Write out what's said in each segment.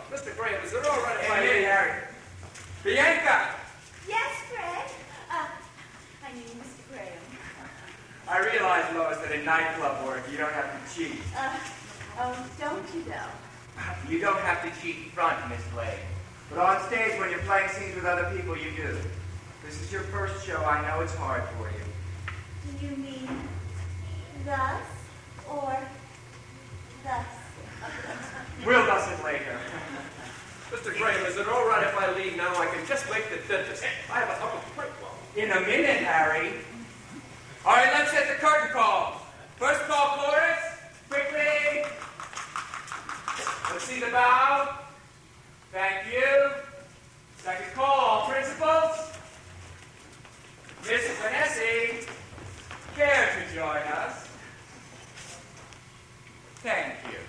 Mr. Graham, is it all right if I... Hey, Harry. Bianca! Yes, Fred? I mean, Mr. Graham. I realize, Lois, that in nightclub work, you don't have to cheat. Oh, don't you though? You don't have to cheat in front, Miss Blake. But on stage, when you're playing scenes with other people, you do. This is your first show. I know it's hard for you. Do you mean thus or thus? We'll thus it later. Mr. Graham, is it all right if I leave now? I can just make the dentist. I have a couple of quick ones. In a minute, Harry. All right, let's hit the curtain call. First call, chorus. Quickly. Let's see the bow. Thank you. Second call, principals. Miss Vanessa, care to join us? Thank you.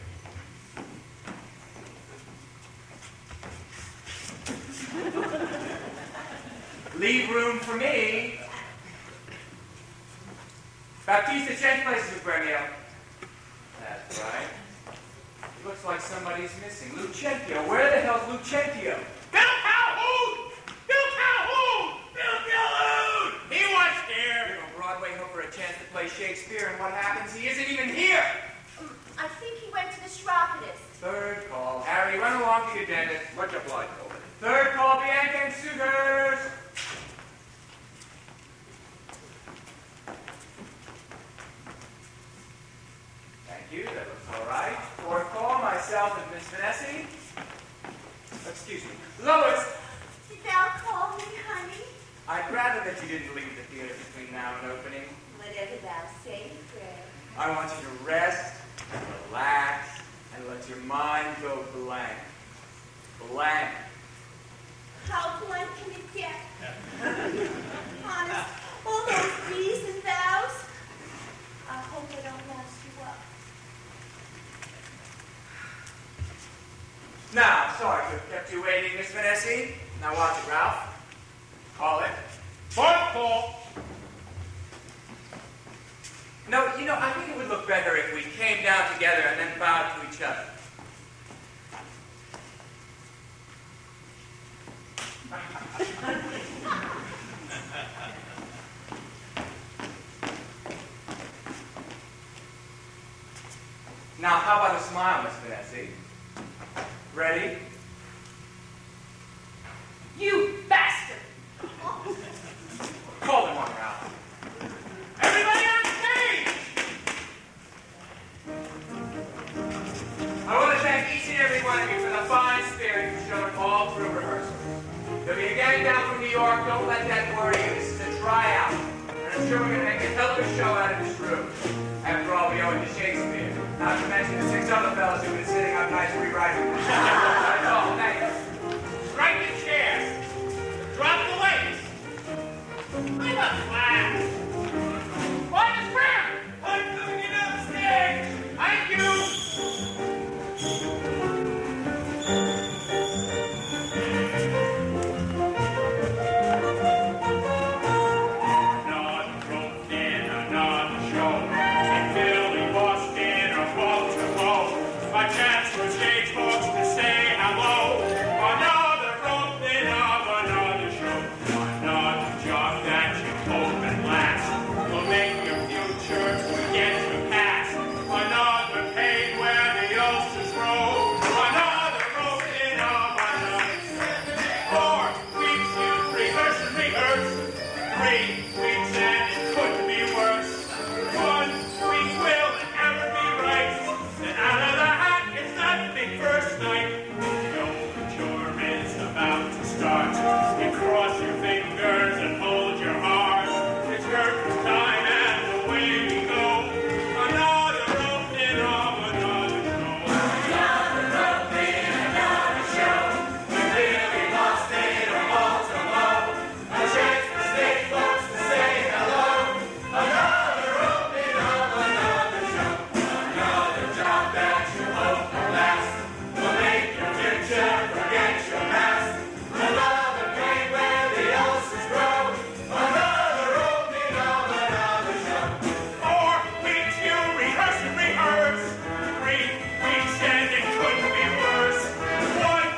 Leave room for me. Baptista, change places with Bremio. That's right. It looks like somebody's missing. Lucentio. Where the hell's Lucentio? Bill Calhoun! Bill Calhoun! Bill Calhoun! He was here. Give a Broadway hooker a chance to play Shakespeare, and what happens? He isn't even here. I think he went to the chiropodist. Third call. Harry, run along to your dentist. Much obliged, Colby. Third call, Bianca and suitors. Thank you, that looks all right. Fourth call, myself and Miss Vanessa. Excuse me. Lois! Thou call me honey? I'd rather that you didn't leave the theater between now and opening. Whatever thou say, Fred. I want you to rest, and relax, and let your mind go blank. Blank. How blunt can it get? Honest, all those these and thous. I hope I don't mess you up. Now, sorry to have kept you waiting, Miss Vanessa. Now watch it, Ralph. Call it. Fourth call. No, you know, I think it would look better if we came down together and then bowed to each other. Now, how about a smile, Miss Vanessa? Ready? You bastard! Call them on, Ralph. Everybody on stage! I want to thank each and every one of you for the fine spirit you've shown all through rehearsal. There'll be a gang down from New York. Don't let that worry you. This is a tryout. And I'm sure we're going to make a hell of a show out of this room. After all, we owe it to Shakespeare. Not to mention the 6 other fellas who've been sitting up nights rewriting. That's all. Thank you. Strike the chairs. Drop the weights. Leave us flat. Why is Graham? I'm coming in upstairs. Thank you. Another rope in another show. In Philly, Boston, or Baltimore. My chance for stage folks to say hello. Another opening of another show. Another job that you hope and last will make your future forget your past. Another pain where the ulcers grow. Another opening of another show. 4 weeks you rehearse and rehearse. 3 weeks and it couldn't be worse. 1 week will it ever be right? Then out of the hat it's that big first night. The overture is about to start. You cross your fingers and hold your heart. It's curtain time and away we go. Another opening of another show. Another opening, another show. We really lost it or Baltimore. A chance for stage folks to say hello. Another opening of another show. Another job that you hope will last. Will make your future forget your past. Another pain where the ulcers grow. Another opening of another show. 4 weeks you rehearse and rehearse. 3 weeks and it couldn't be worse. 1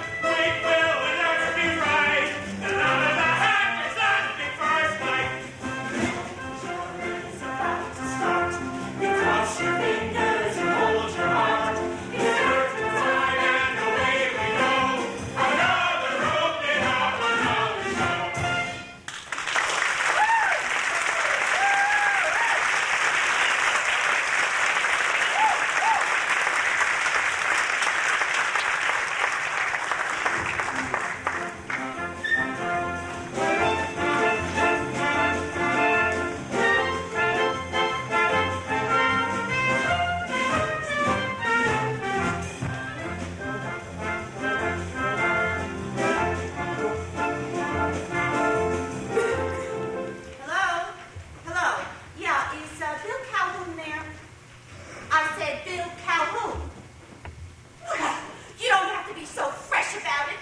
sketch about it.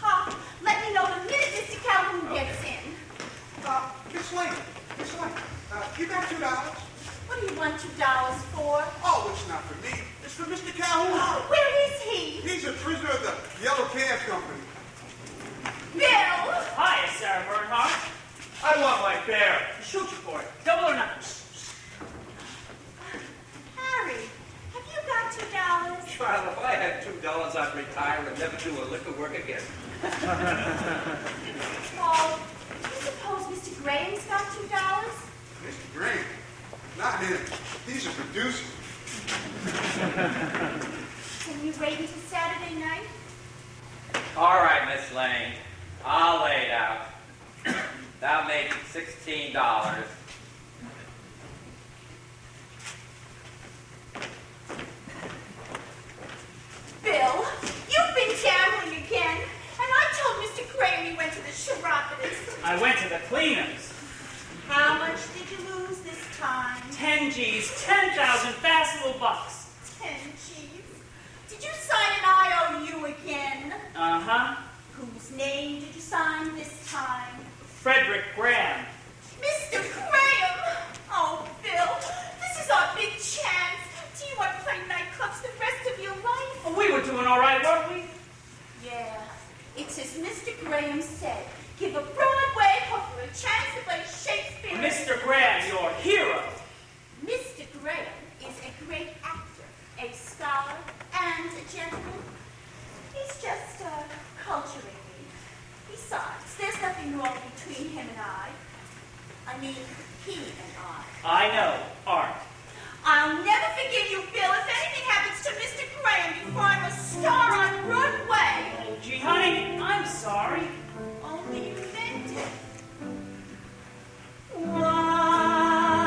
Pop, let me know the minute Mr. Calhoun gets in. Miss Lane, you got $2? What do you want $2 for? Oh, it's not for me. It's for Mr. Calhoun. Where is he? He's a prisoner of the Yellow Cab Company. Bill! Hi, Sarah Bernhardt. I want my fare. Shoot you for it. Double or nothing. Harry, have you got $2? Child, if I had $2, I'd retire and never do a lick of work again. Oh, do you suppose Mr. Graham's got $2? Mr. Graham. Not him. He's a producer. Can you wait until Saturday night? All right, Miss Lane. I'll lay it out. That'll make it $16. Bill, you've been gambling again. And I told Mr. Graham you went to the chiropodist. I went to the cleaners. How much did you lose this time? 10 G's, 10,000 fast little bucks. 10 G's. Did you sign an IOU again? Uh-huh. Whose name did you sign this time? Frederick Graham. Mr. Graham! Oh, Bill, this is our big chance. Do you want to play nightclubs the rest of your life? Oh, we were doing all right, weren't we? Yeah. It's as Mr. Graham said. Give a Broadway hooker a chance to play Shakespeare. Mr. Graham, your hero. Mr. Graham is a great actor, a scholar, and a gentleman. He's just culturing me. Besides, there's nothing wrong between him and I. I mean, he and I know, art. I'll never forgive you, Bill, if anything happens to Mr. Graham before I'm a star on Broadway. Oh, gee, honey, I'm sorry. Only you meant it. Why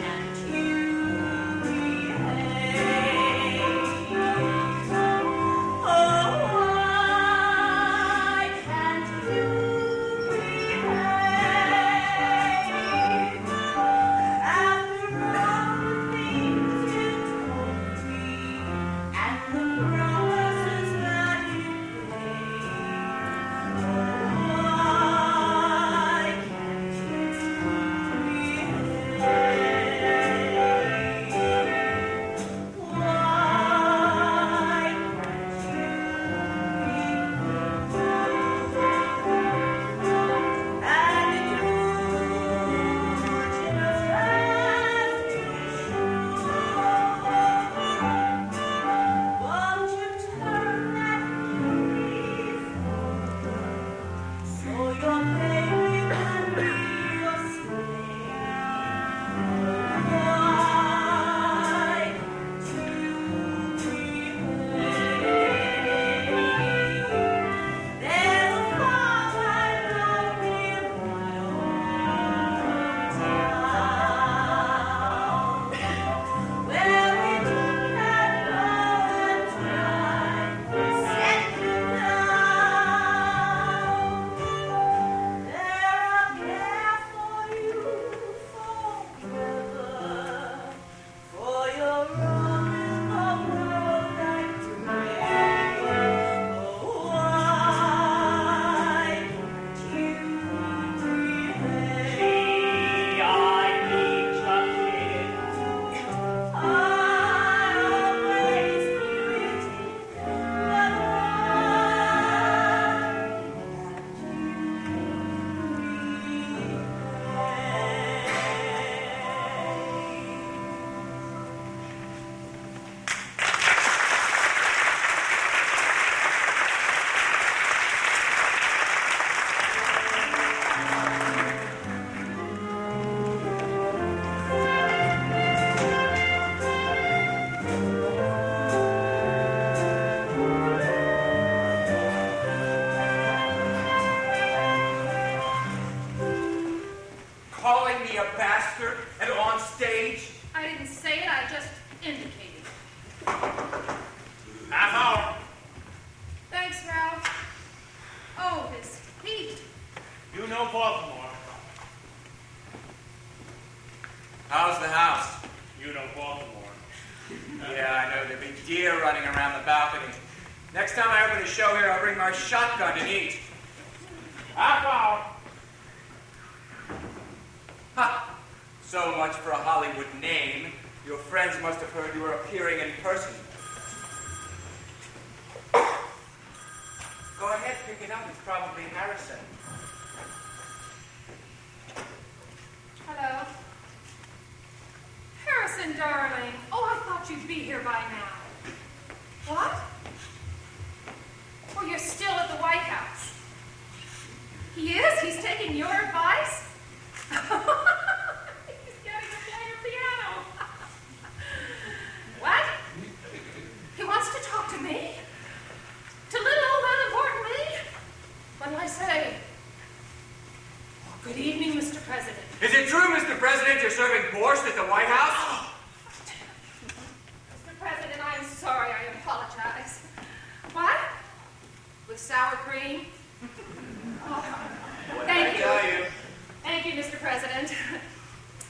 can't you behave? Oh, why can't you behave? After all the things you told me. deer running around the balcony. Next time I open a show here, I'll bring my shotgun and eat. Alcohol! Ha! So much for a Hollywood name. Your friends must have heard you were appearing in person. Go ahead, pick it up. It's probably Harrison. Hello. Harrison, darling. Oh, I thought you'd be here by now. What? Oh, you're still at the White House. He is? He's taking your advice? He's getting to play the piano. What? He wants to talk to me? To little, unimportant me? What'll I say? Oh, good evening, Mr. President. Is it true, Mr. President, you're serving borscht at the White House? Mr. President, I'm sorry. I apologize. What? With sour cream? Oh, What thank did I you. tell you? Thank you, Mr. President.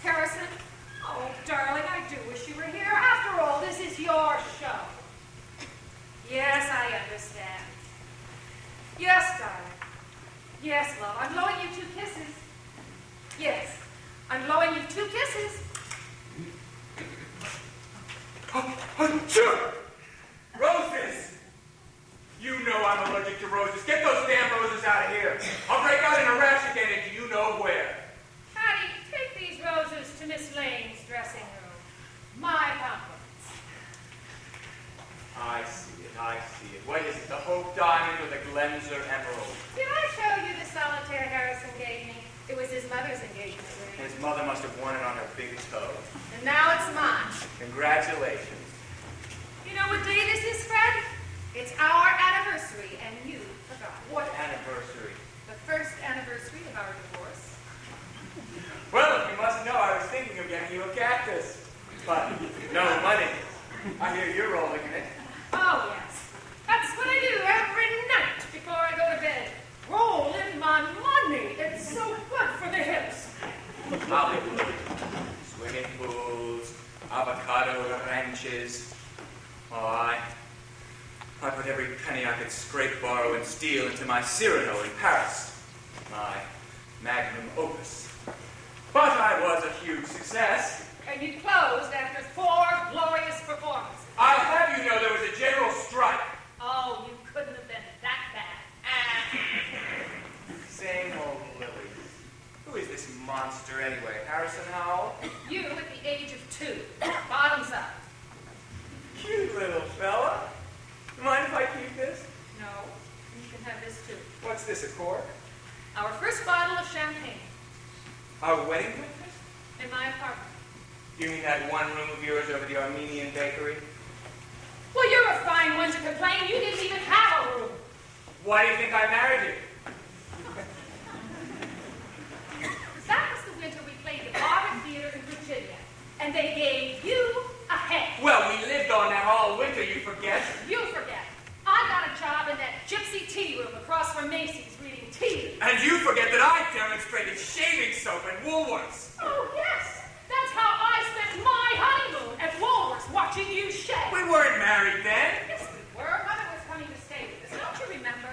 Harrison? Oh, darling, I do wish you were here. After all, this is your show. Yes, I understand. Yes, darling. Yes, love. I'm blowing you 2 kisses. Yes, I'm blowing you 2 kisses. Sure. Roses! You know I'm allergic to roses. Get those damn roses out of here. I'll break out in a rash again, and you know where. Hattie, take these roses to Miss Lane's dressing room. My compliments. I see it, I see it. What is it, the Hope Diamond or the Glenser Emerald? Did I show you the solitaire Harrison gave me? It was his mother's engagement ring. His mother must have worn it on her big toe. And now it's mine. Congratulations. You know what day this is, Fred? It's our anniversary, and you forgot. What anniversary? The first anniversary of our divorce. Well, if you must know, I was thinking of getting you a cactus. But no money. I hear you're rolling in it. Oh, yes. That's what I do every night before I go to bed. Roll in my money. It's so good for the hips. Hollywood, swimming pools, avocado ranches. Oh, I put every penny I could scrape, borrow, and steal into my Cyrano in Paris. My magnum opus. But I was a huge success. And you closed after 4 glorious performances. I'll have you know there was a general strike. Oh, you couldn't have been that bad. Same old Lily. Who is this monster anyway? Harrison Howell? You at the age of 2. Bottoms up. Cute little fella. Mind if I keep this? No, you can have this too. What's this, a cork? Our first bottle of champagne Our wedding breakfast? in my apartment. You mean that one room of yours over the Armenian bakery? Well, you're a fine one to complain. You didn't even have a room. Why do you think I married you? That was the winter we played the Barber Theater in Virginia, and they gave you a head. Well, we lived on that all winter, you forget. You forget. I got a job in that gypsy tea room across from Macy's reading tea. And you forget that I demonstrated shaving soap at Woolworth's. Oh, yes. That's how I spent my honeymoon at Woolworth's watching you shave. We weren't married then. Yes, we were. Mother was coming to stay with us. Don't you remember?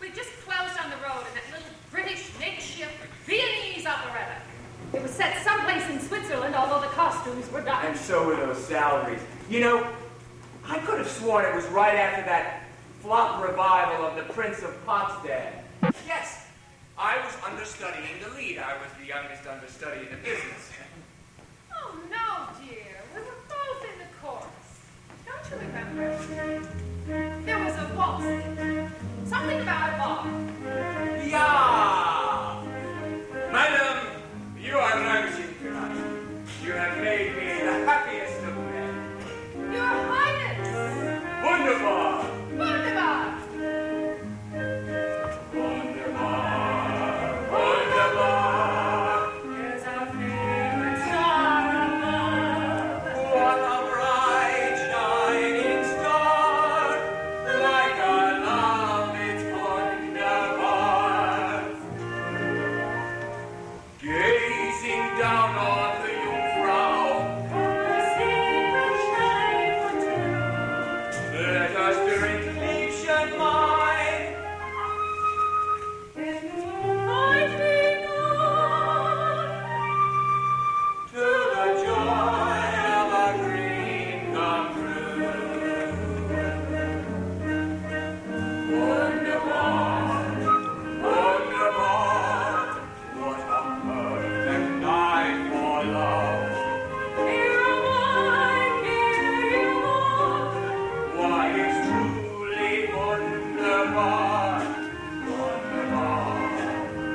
We just closed on the road in that little British makeshift Viennese operetta. It was set someplace in Switzerland, although the costumes were Dutch. And so were those salaries. You know, I could have sworn it was right after that flop revival of The Prince of Potsdam. Yes, I was understudying the lead. I was the youngest understudy in the business. Oh, no, dear. We were both in the chorus. Don't you remember? There was a waltz. Something about a bar. Yeah! Madam, you are ravishing tonight. You have made me the happiest of men. Your Highness! Wunderbar! Wunderbar! Wunderbar! Wunderbar! There's our favorite star above. What a bright shining star! Like our love, it's wonderbar! Let us drink liebchen mine. To the joy of a dream come true. Wonderbar, wonderbar, what a perfect night for love. Why, it's truly wonderbar, wonderbar,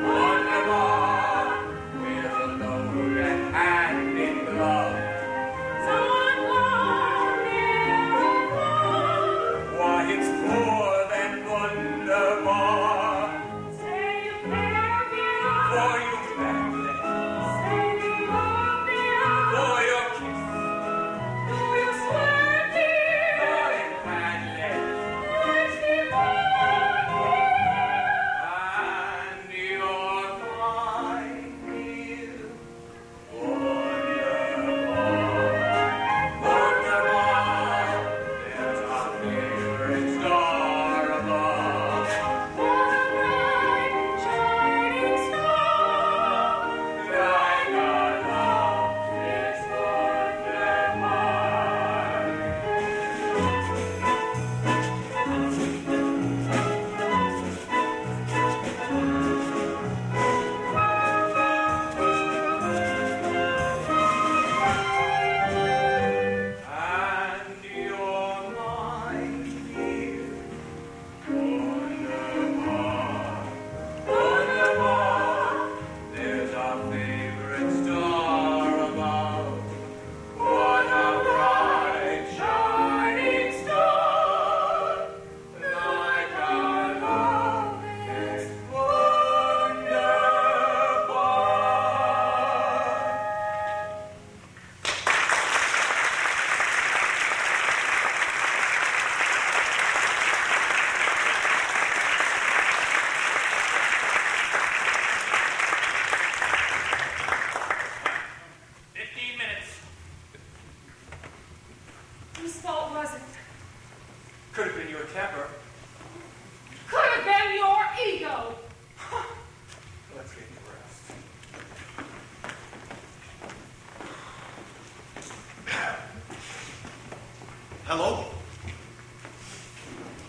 wonderbar. We're alone and hand in glove. Why, it's more than wonderbar. For you family, for your kiss, darling Padlet, and your mine, dear. Wonderbar, there's our favorite star above. Like our love is wonderbar. And you're mine, dear. Wonderbar, wonderbar, there's our favorite star above. What a bright shining star, like our love is wonderbar. Whose fault was it? Could have been your temper. Could have been your ego. Let's get you rest. Hello?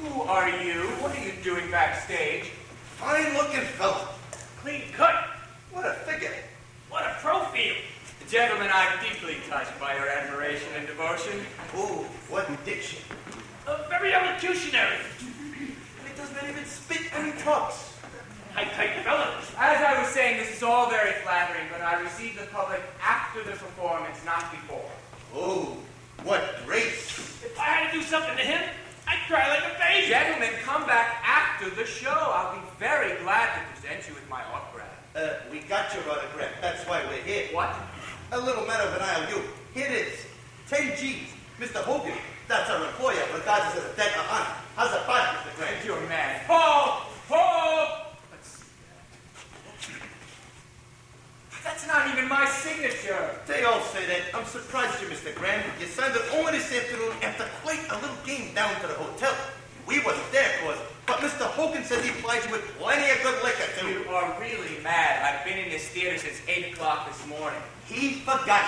Who are you? What are you doing backstage? Fine looking fella. Clean cut. What a figure. What a profile. Gentlemen, I'm deeply touched by your admiration and devotion. Oh, what diction. Very elocutionary. It doesn't even spit when he talks. High-type fellows. As I was saying, this is all very flattering, but I received the public after the performance, not before. Oh, what grace. If I had to do something to him, I'd cry like a baby. Gentlemen, come back after the show. I'll be very glad to present you with my autograph. We got your autograph. That's why we're here. What? A little matter of an IOU. Here it is. 10 G's. Mr. Hogan, that's our employer, regards us as a debt of honor. How's it fine, Mr. Grant? You're mad. Ho! Ho! That's not even my signature. They all say that. I'm surprised you, Mr. Grant. You signed it only this afternoon after quite a little game down to the hotel. We wasn't there, of course, but Mr. Hogan says he plied you with plenty of good liquor, too. You are really mad. I've been in this theater since 8 o'clock this morning. He forgot.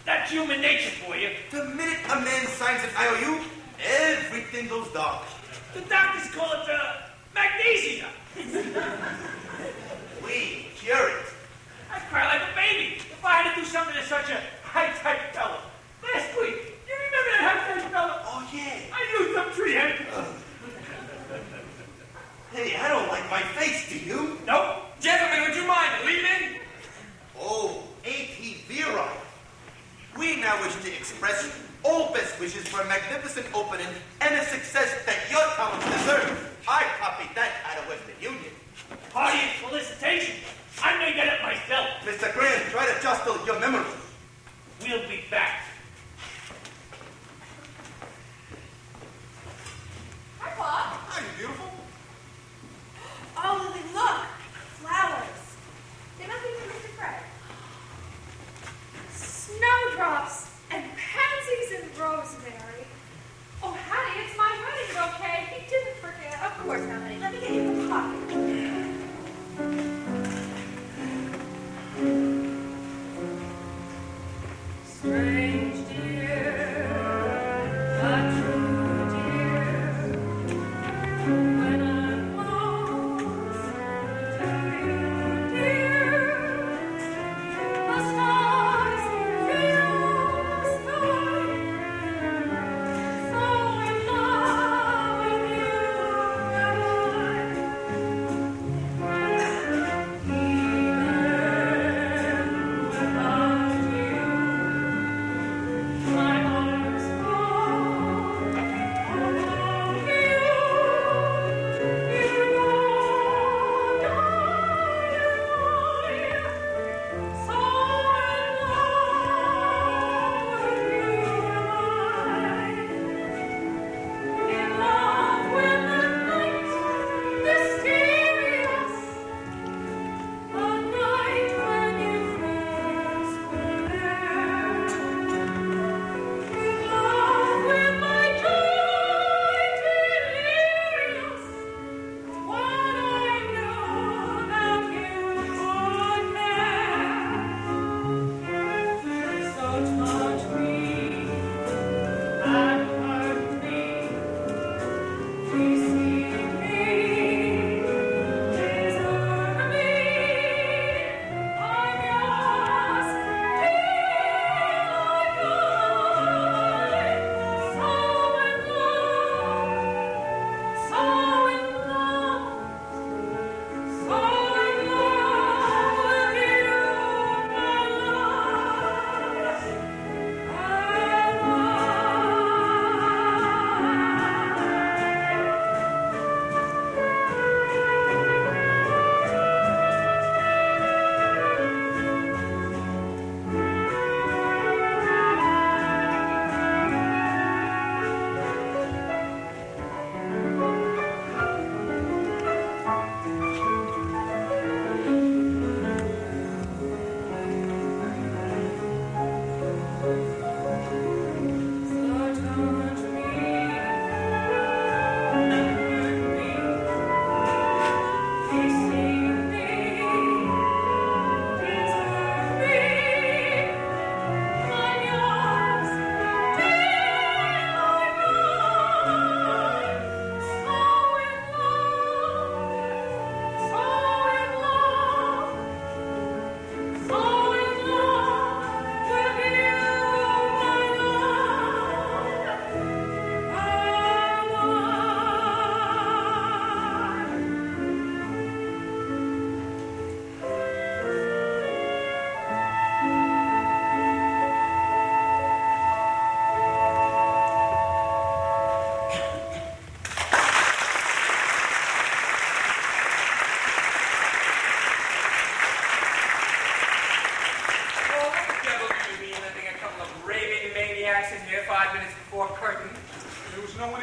That's human nature for you. The minute a man signs an IOU, everything goes dark. The doctors call it magnesia. We cure it. I cry like a baby if I had to do something to such a high-type fellow. Last week, you remember that high-type fellow? Oh, yeah. I used some treehead. Hey, I don't like my face, do you? Nope. Gentlemen, would you mind leaving? Oh, ain't he virile? We now wish to express all best wishes for a magnificent opening and a success that your talents deserve. I copied that out of Western Union. Party and solicitation. I made that up myself. Mr. Grant, try to jostle your memory. We'll be back. Hi, Bob. Hi, beautiful. Oh, Lily, look. Flowers. They must be for Mr. Craig. Snowdrops and pansies and rosemary. Oh, Hattie, it's my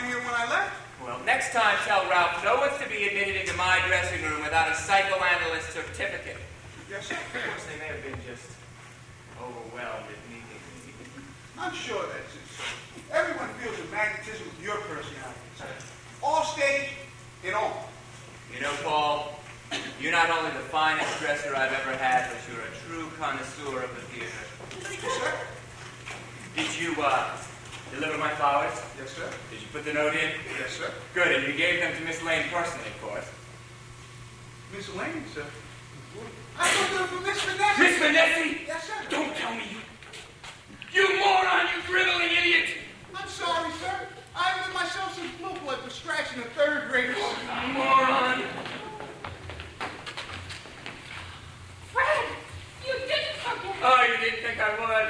in here when I left. Well, next time tell Ralph no one's to be admitted into my dressing room without a psychoanalyst certificate. Yes, sir. Of course, they may have been just overwhelmed at meeting me. I'm sure that's it, sir. Everyone feels the magnetism of your personality, sir. All stage and all. You know, Paul, you're not only the finest dresser I've ever had, but you're a true connoisseur of the theater. Thank you, sir. Did you, deliver my flowers? Yes, sir. Did you put the note in? Yes, sir. Good, and you gave them to Miss Lane personally, of course. Miss Lane, sir. I took them from Miss Vanessa. Miss Vanessi? Yes, sir. Don't tell me you moron, you driveling idiot! I'm sorry, sir. I let myself some blue blood for scratching a third grader. Moron! Fred, you didn't forget. Oh, you didn't think I would?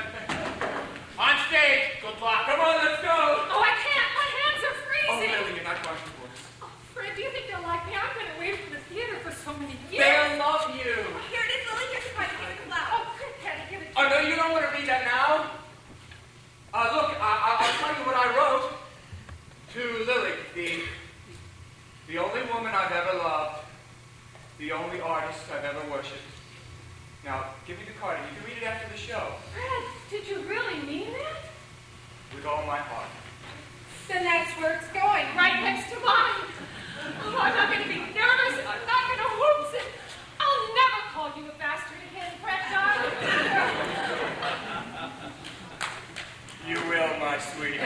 On stage, good luck. Come on, let's go. Oh, I can't. My hands are Oh, freezing. really, you're not going to work. Oh, Fred, do you think they'll like me? I've been away from the theater for so many years. They'll love you. Here it is, Lily. Here's your card. Give it to Oh, quick, Patty, give it to Oh, no, you don't want to read that now? Look, I'll tell you what I wrote to Lily, the only woman I've ever loved, the only artist I've ever worshipped. Now, give me the card, and you can read it after the show. Fred, did you really mean that? With all my heart. Then that's where it's going, right next to mine. Oh, I'm not going to be nervous, and I'm not going to whoops it. I'll never call you a bastard again, Fred, darling. You will, my sweet.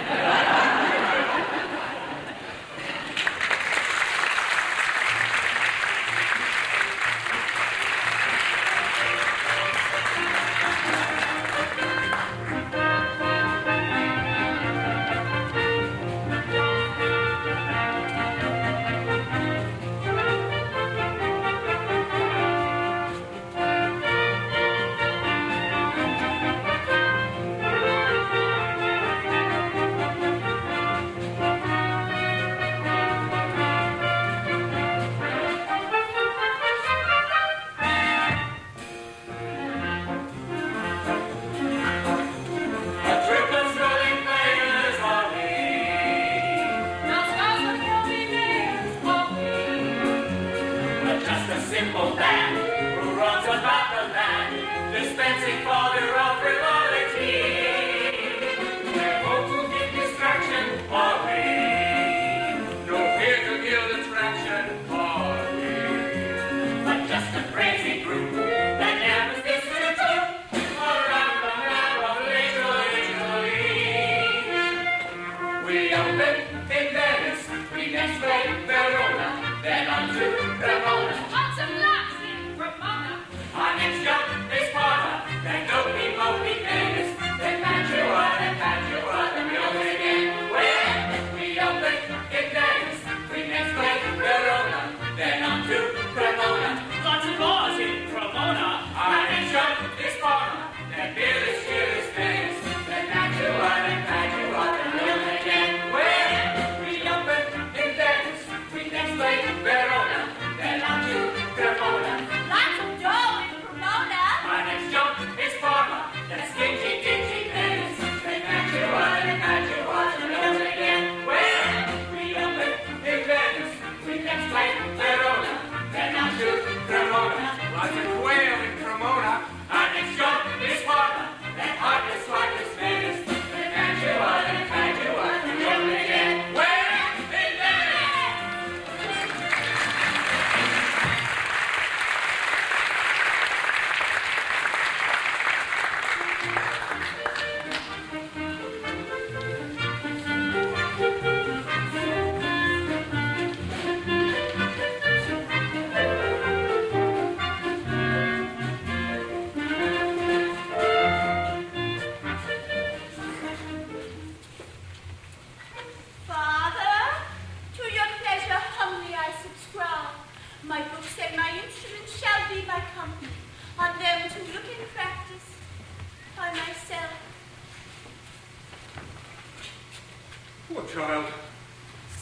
Poor child.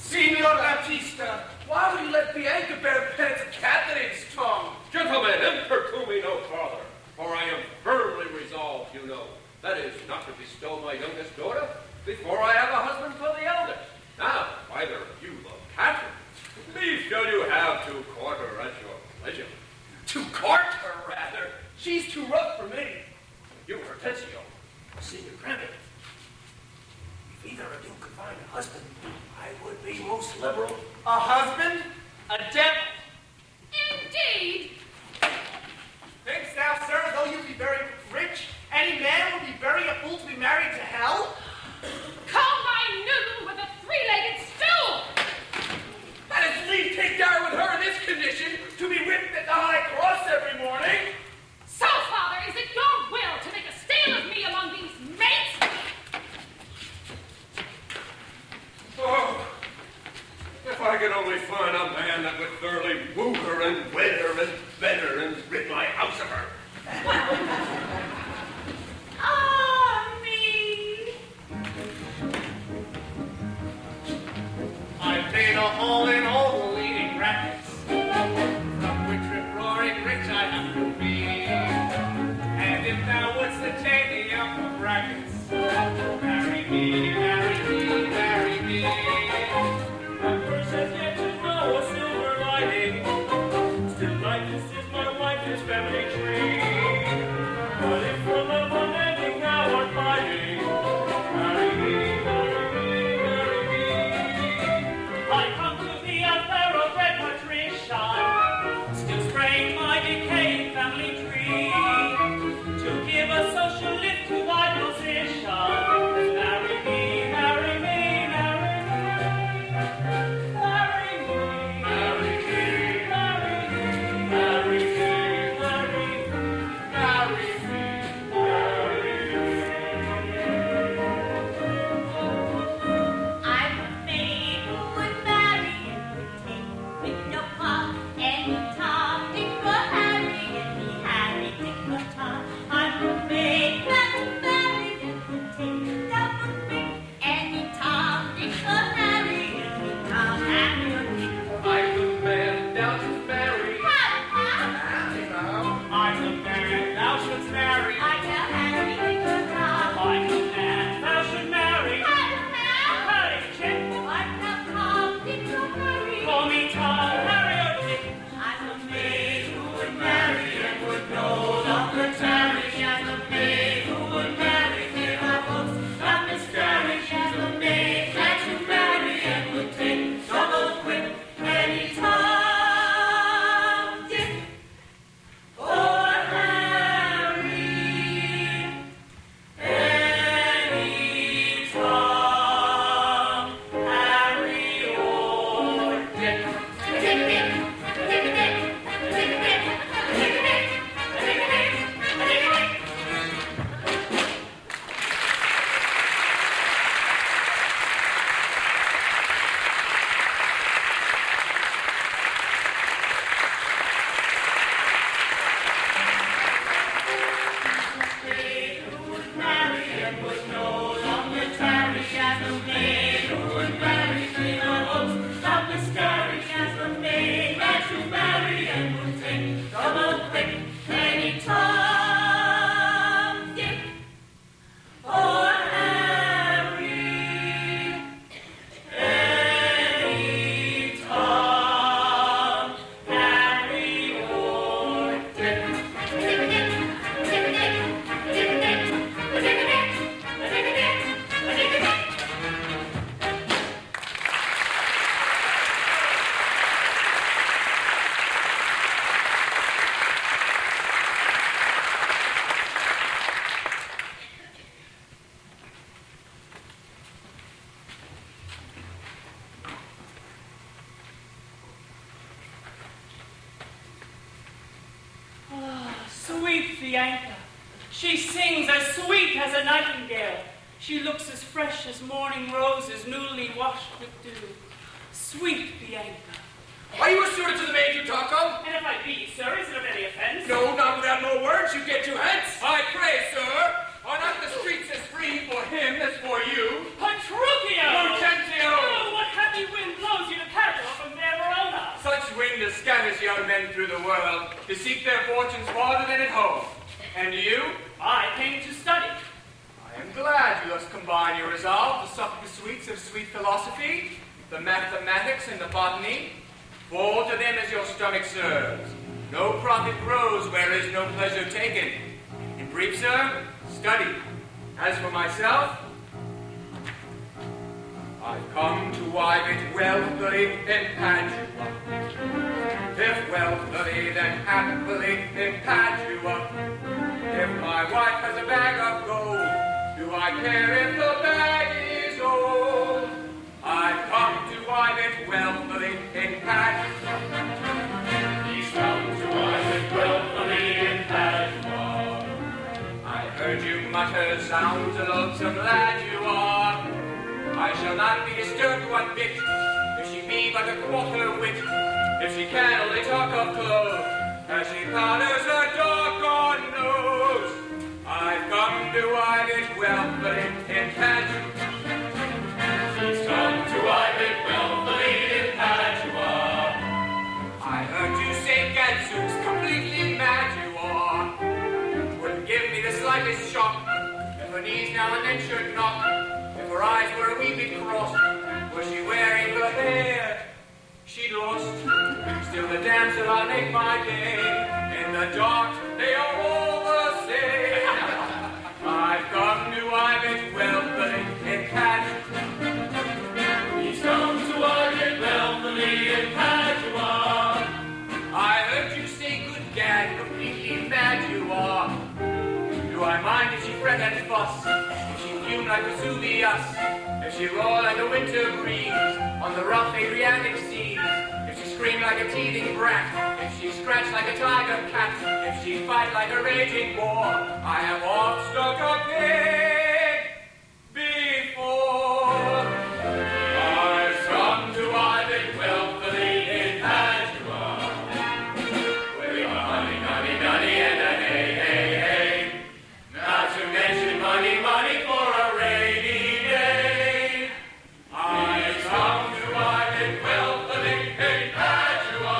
Signor Baptista, why would you let Bianca bear pen to Catherine's tongue? Gentlemen, importune me no farther, for I am firmly resolved, you know, that is, not to bestow my youngest daughter before I have a husband for the eldest. Now, either of you love Catherine, me shall you have to court her at your pleasure. To court her, rather. She's too rough for me. You, Hortensio, Senior Granite. If either of you could find a husband, I would be most liberal. A husband? A devil. Indeed. Thinkst thou, sir, though you be very rich, any man will be very a fool to be married to hell? Call my noodle with a three-legged stool. And it's leave take down with her in this condition to be whipped at the high cross every morning. So, Father, is it your will to make a stale of me among these mates? oh, if I could only find a man that would thoroughly woo her and wed her and bed her and rid my house of her. Ah, me. I've made a hole in all the leading brackets, from which rip-roaring rich I have to be. And if thou wouldst attain the upper brackets, marry me, marry me, marry me. That verse has yet to know a silver lining. Still lifeless is my wife, his family tree. But if for love unending thou art pining, marry me, marry me, marry me. I come to thee a thoroughbred patrician, still spraying my decaying family tree, to give a social lift to thy position. Marry me, marry me, marry me. Marry me, marry me, marry me, marry me, marry me, marry me, marry me. I'm a maid who would marry and would take with no pop any Tom, Dick or Harry, any Harry, Dick or Tom. I'm a maid that would marry and would take that would pick any Tom, Dick or Harry, any Tom, Harry or Dick. I'm the man thou shouldst marry. I'm the man thou shouldst marry. I tell Harry, Dick or Tom. I'm the man thou should marry. Harry, chick, I'm not Tom, Dick or Harry. call me Tom, Harry or Dick. I'm a maid who would marry and would no longer tarry. I'm a maid who would marry, hear our hopes not miscarry. I'm a maid that you marry and would take double quick any Tom, Dick, or Harry. Any Tom, Harry, or Dick. Dick, Dick, Dick, Dick, Dick, Dick, Dick, Dick, Dick, Dick, Dick, Dick. Maid who would marry and would no longer tarry. As a maid who would marry, hear our hopes not miscarry. As a maid that you marry and would take double quick any Tom, Dick, or Harry. Any Tom, Harry, or Dick. Dick, Dick, Dick, Dick, Dick, Dick, Dick, Dick, Dick, Dick, Dick, Dick. Sweet Bianca. She sings as sweet as a nightingale. She looks as fresh as morning roses newly washed with dew. Sweet Bianca. Are you a steward to the maid you talk of? And if I be, sir, is it of any offense? No, not without more words, you get you hence. I pray, sir, are not the streets as free for him as for you? Petruchio! Hortensio! Oh, what happy wind blows you to Padua from their Verona? Such wind as scatters young men through the world to seek their fortunes farther than at home. And you? I came to study. I am glad you thus combine your resolve to suck the sweets of sweet philosophy, the mathematics and the botany. Fall to them as your stomach serves. No profit grows where is no pleasure taken. In brief, sir, study. As for myself, I've come to wive it wealthily in Padua. If wealthily, then happily in Padua. If my wife has a bag of gold, do I care if the bag is old? I've come to wive it wealthily in Padua. He's come to wive it wealthily in Padua. I heard you mutter, sounds a lonesome lad you are. I shall not be disturbed one bit, if she be but a quarter wit, if she can only talk of clothes, as she powders her doggone nose. I've come to wive it wealthily in Padua. He's come to wive it wealthily in Padua. I heard you say gadzooks, completely mad you are. Wouldn't give me the slightest shock, if her knees now and then should knock. If her eyes were a wee bit crossed, was she wearing the hair she'd lost? Still the damsel I'll make my day. In the dark, they are all the same. I've come to wive it wealthily in Padua. He's come to wive it wealthily in Padua. I heard you say, good gad, completely mad you are. Do I mind if she fret and fuss? If she fume like Vesuvius? If she roar like a winter breeze on the rough Adriatic seas? If she scream like a teething brat? If she scratch like a tiger cat? If she fight like a raging boar? I have oft stuck a pig before. I've come to wive it wealthily in Padua. With a honey, honey, honey, and a hey, hey, hey. Not to mention money, money for a rainy day. I've come to wive it wealthily in Padua.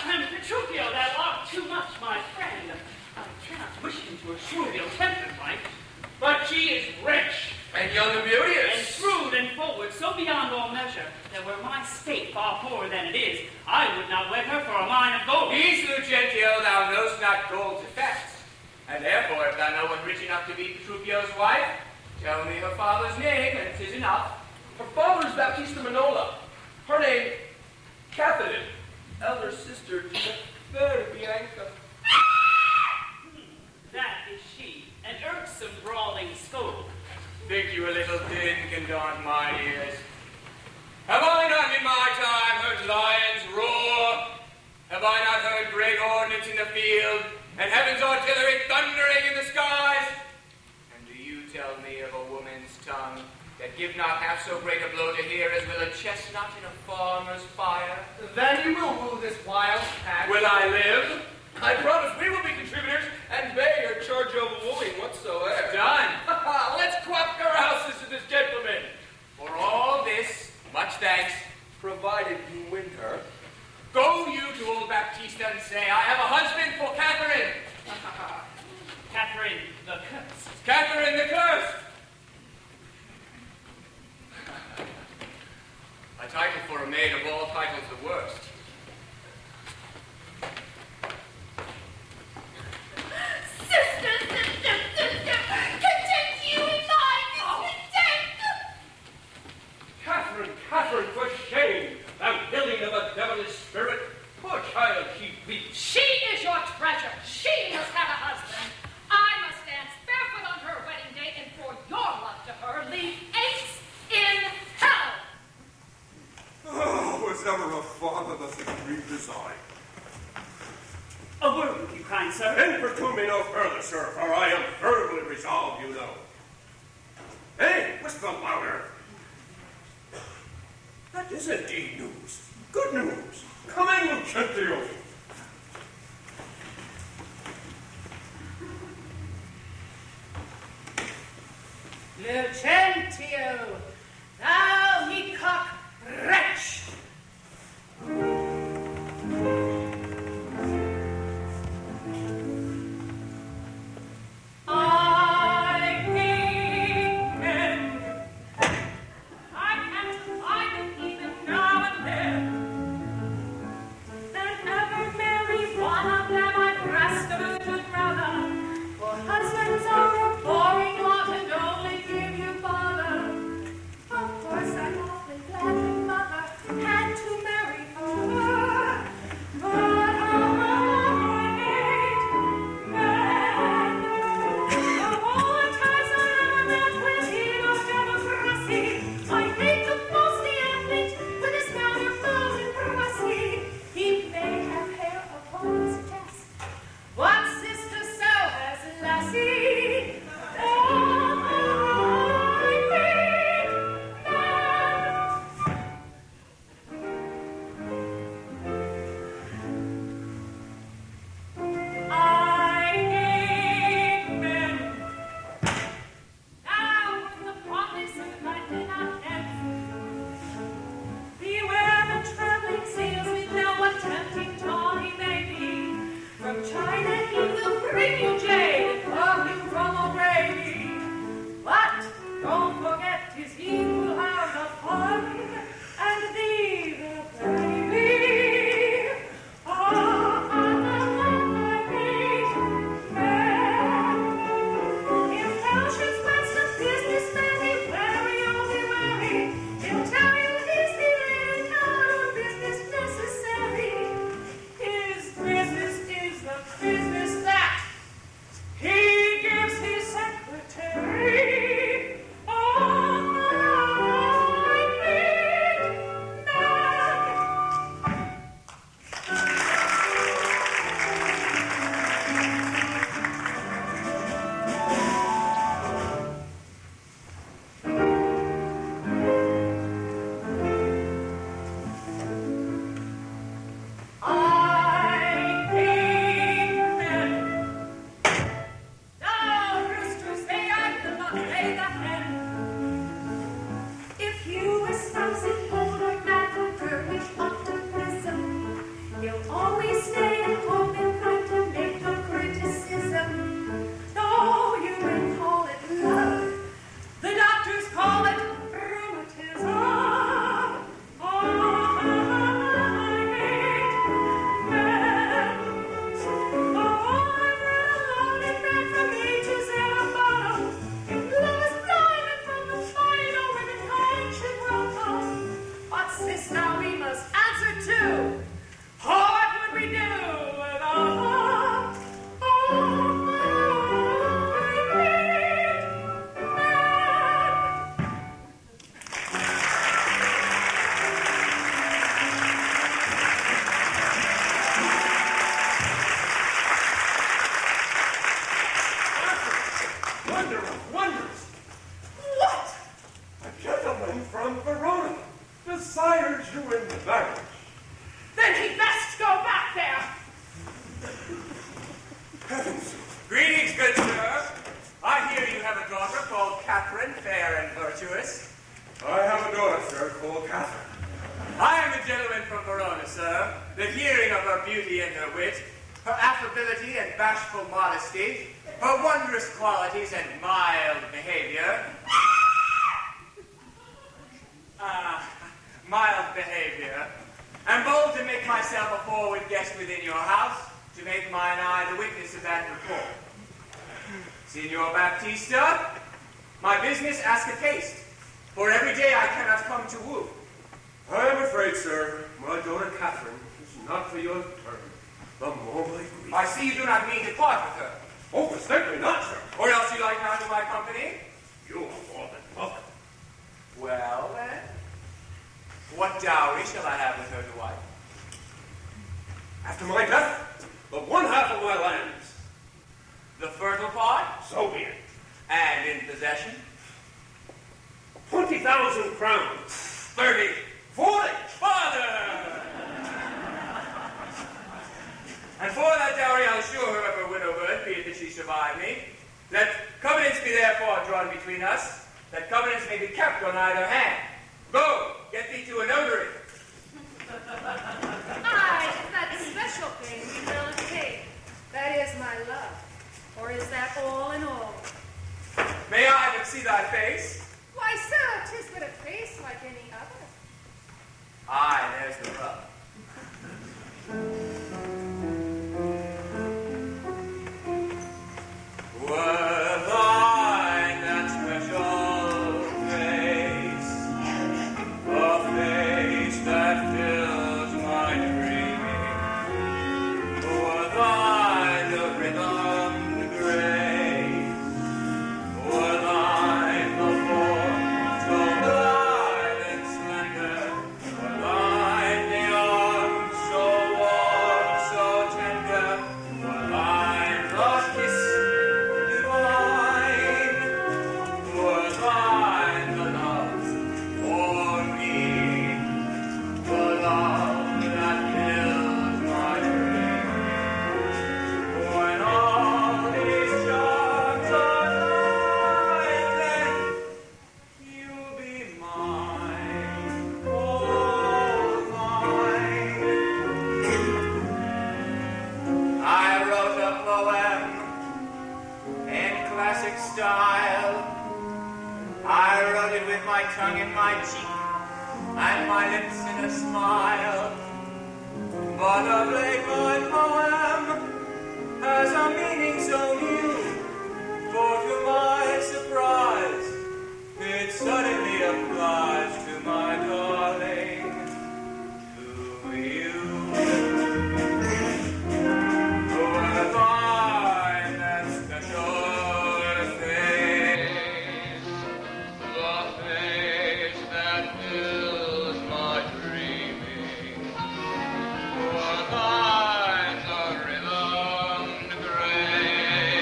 And Petruchio, thou art too much, my friend. I cannot wish him to assure your temperate wife, but she is rich, And young and and beauteous. shrewd and forward, so beyond all measure, that were my state far poorer than it is, I would not wed her for a mine of gold. Peace, Lucentio, thou knowst not gold's effects. And therefore, if thou know one rich enough to be Petruchio's wife, tell me her father's name, and 'tis enough. Her father's Baptista Manola. Her name, Catherine, elder sister to the fair Bianca. That is she, an irksome, brawling scold. Think you a little thin can daunt my ears? Have I not in my time heard lions roar? Have I not heard great ordnance in the field, and heaven's artillery thundering in the skies? And do you tell me of a woman's tongue that give not half so great a blow to hear as will a chestnut in a farmer's fire? Then you will woo this wild cat. Will I live? I promise we will be contributors and bear your charge of wooing whatsoever. Done. Let's quaff carouses to this gentleman. For all this, much thanks. Provided you win her. Go you to old Baptista and say, I have a husband for Catherine. Catherine the Cursed. Catherine the Cursed. A title for a maid of all titles the worst. Sister, content you in my discontent. Catherine, for shame! Thou villain of a devilish spirit! Poor child, she weeps. She is your treasure. She must have a husband. I must dance barefoot on her wedding day, and for your love to her, leave aches in hell. Oh, was ever a father thus aggrieved as I? A word with you, kind sir. Importune me no further, sir, for I am firmly resolved, you know. Hey, whisper louder. That is indeed news. Good news. Come in, Lucentio. Lucentio, sir, the hearing of her beauty and her wit, her affability and bashful modesty, her wondrous qualities and mild behavior. Mild behavior. I'm bold to make myself a forward guest within your house, to make mine eye the witness of that report. Signor Baptista, my business ask a taste, for every day I cannot come to woo. I am afraid, sir, my daughter Catherine is not for your turn. The more I grieve. I see you do not mean to part with her. Oh, distinctly not, sir. Or else you like not to my company? You are more than welcome. Well, then, what dowry shall I have with her to wife? After my death, the one half of my lands. The fertile part? So be it. And in possession? 20,000 crowns. 30. 40. Father! And for that dowry I'll assure her of her widowhood, be it that she survive me. Let covenants be therefore drawn between us, that covenants may be kept on either hand. Go, get thee to a notary. Aye, that special thing we will take. That is my love. Or is that all in all? May I but see thy face? Why, sir, 'tis but a face like any other. Aye, there's the rub. Were thine that special face, a face that fills my dreaming, were thine the rhythm, the grace, were thine the form so glide and slender, were thine the arms so warm, so tender, were thine the kiss divine, were thine the love for me, the love that fills my dream. When all these charms are thine, then you'll be mine, oh mine. I wrote a poem in classic style. I wrote it with my tongue in my cheek and my lips in a smile. But of late my poem has a meaning so new, for to my surprise it suddenly applies to my darling, to you. Were thine that special face, the face that fills my dreaming, were thine the rhythmed grace,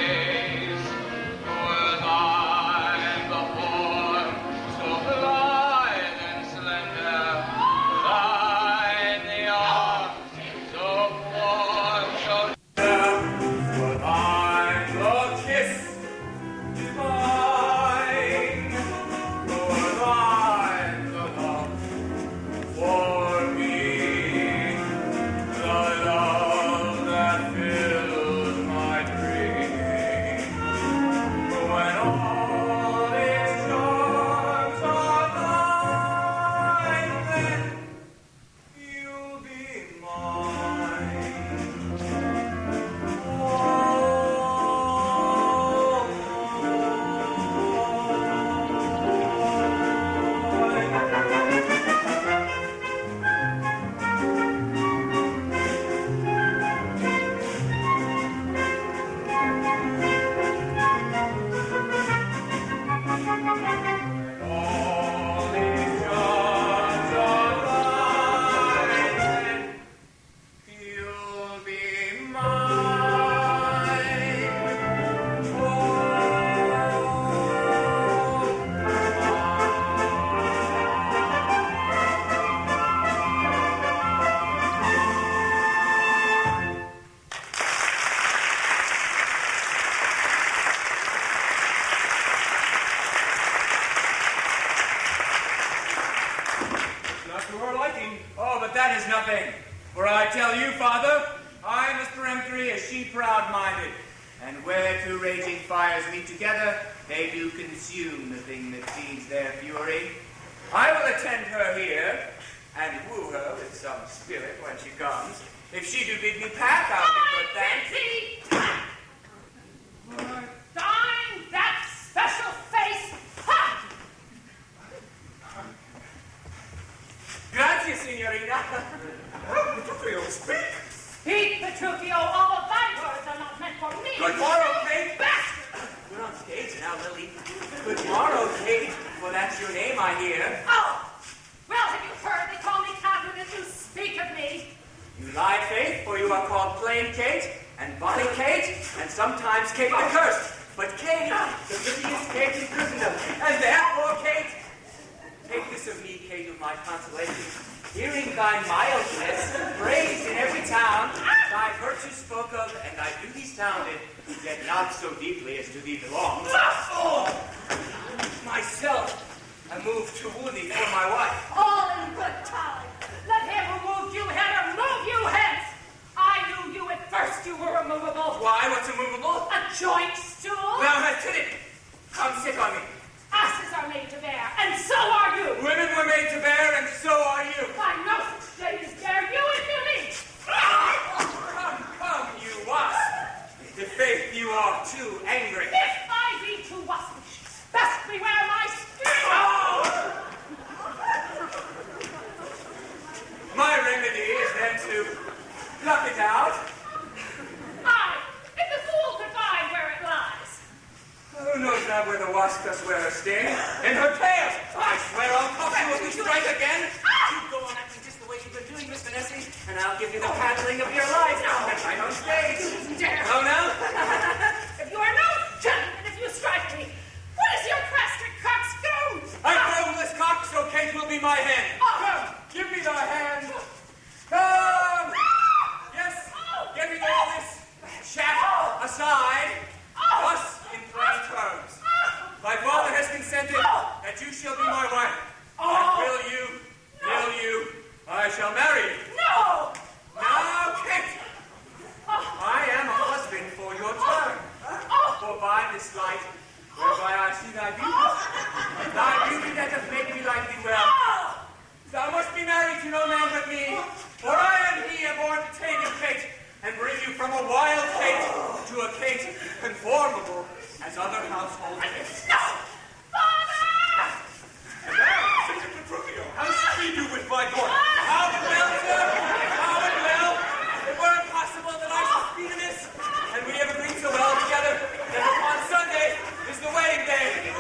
For I tell you, Father, I, Mr. peremptory, as she proud-minded, and where two raging fires meet together, they do consume the thing that feeds their fury. I will attend her here, and woo her with some spirit when she comes. If she do bid me pack, I'll give her thanks. Darn that special face! Ha! Grazie, signorina. Oh, Petruchio, speak. Speak, Petruchio, all of thy words are not meant for me. Good morrow, Kate. You're on stage now, Lily. Good morrow, Kate, for that's your name, I hear. Oh! Well, have you heard they call me Catherine as you speak of me? You lie, Faith, for you are called plain Kate, and bonny Kate, and sometimes Kate the Cursed. But Kate, the prettiest Kate in Christendom, and therefore, Kate, take this of me, Kate, of my consolation. Hearing thy mildness praised in every town, thy virtue spoke of, and thy beauty sounded, yet not so deeply as to thee belongs. Oh! Myself, I moved to woo thee for my wife. All in good time. Let him who moved you hither move you hence. I knew you at first you were immovable. Why, what's immovable? A joint stool? Thou hast hit it. Come sit on me. Asses are made to bear, and so are you. Women were made to bear, and so are you. By no such day is there you and Billy. Come, you wasp. The faith you are too angry. If I be too waspish, best beware my skin. My remedy is then to pluck it out. Aye, if the fool could find where it lies. Who knows not where the wasp does wear her sting? In her tail! I swear I'll cause you if you strike again. You go on acting just the way you've been doing, Miss Vanessa, and I'll give you the paddling of your life now that I'm on stage. Dare. Oh, no? If you are no gentleman, if you strike me, what is your crested coxcomb? I throw this cock, so Kate will be my hand. Come, give me thy hand. Come! Yes, get me all this chaff aside. Thus, in plain terms, thy father has consented that you shall be my wife. And will you, I shall marry you. No! Now, Kate, I am a husband for your turn. For by this light, whereby I see thy beauty that hath made me like thee well, thou must be married to no man but me, for I am he born to tame you, Kate, and bring you from a wild Kate to a Kate conformable as other household Kates. No! Father! And now, Sister Petruchio, how speed you with my daughter? How it will, sir? How it will? It were impossible that I should speed amiss, and we have agreed so well together that upon Sunday is the wedding day.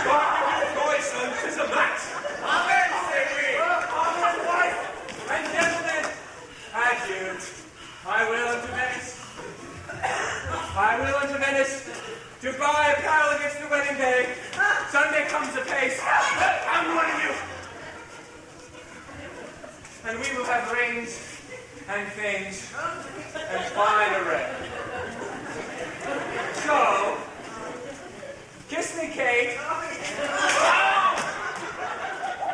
God give you joy, son, 'tis a match. Amen, say we. Amen, wife and gentlemen. Adieu. I will unto Venice. I will unto Venice to buy apparel against the wedding day. Sunday comes apace. I'm warning you. And we will have rings and things and fine array. So, kiss me, Kate.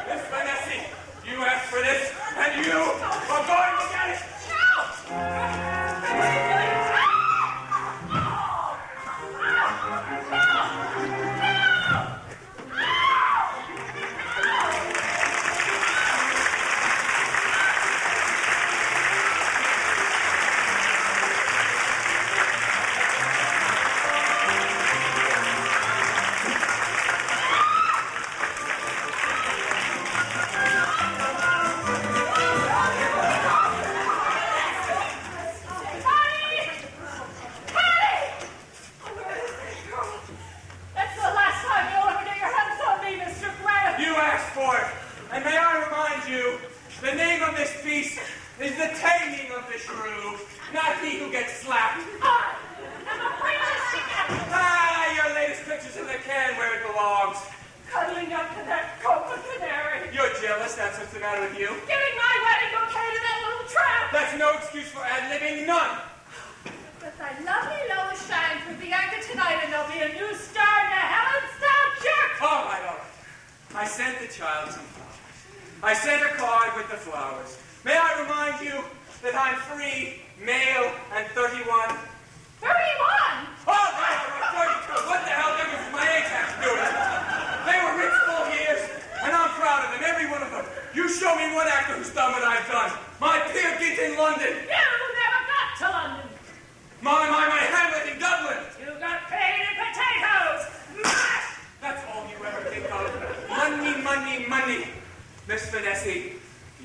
Miss Vanessa, you asked for this, and you are going to get it. May I remind you that I'm free, male, and 31? 31? Oh, right, 32. What the hell difference does my age have to do with it? They were rich full years, and I'm proud of them, every one of them. You show me one actor who's done what I've done. My peer gig in London. You never got to London. My Hamlet in Dublin. You got paid in potatoes. Mash! That's all you ever think of. Money, money, money. Miss Vanessa,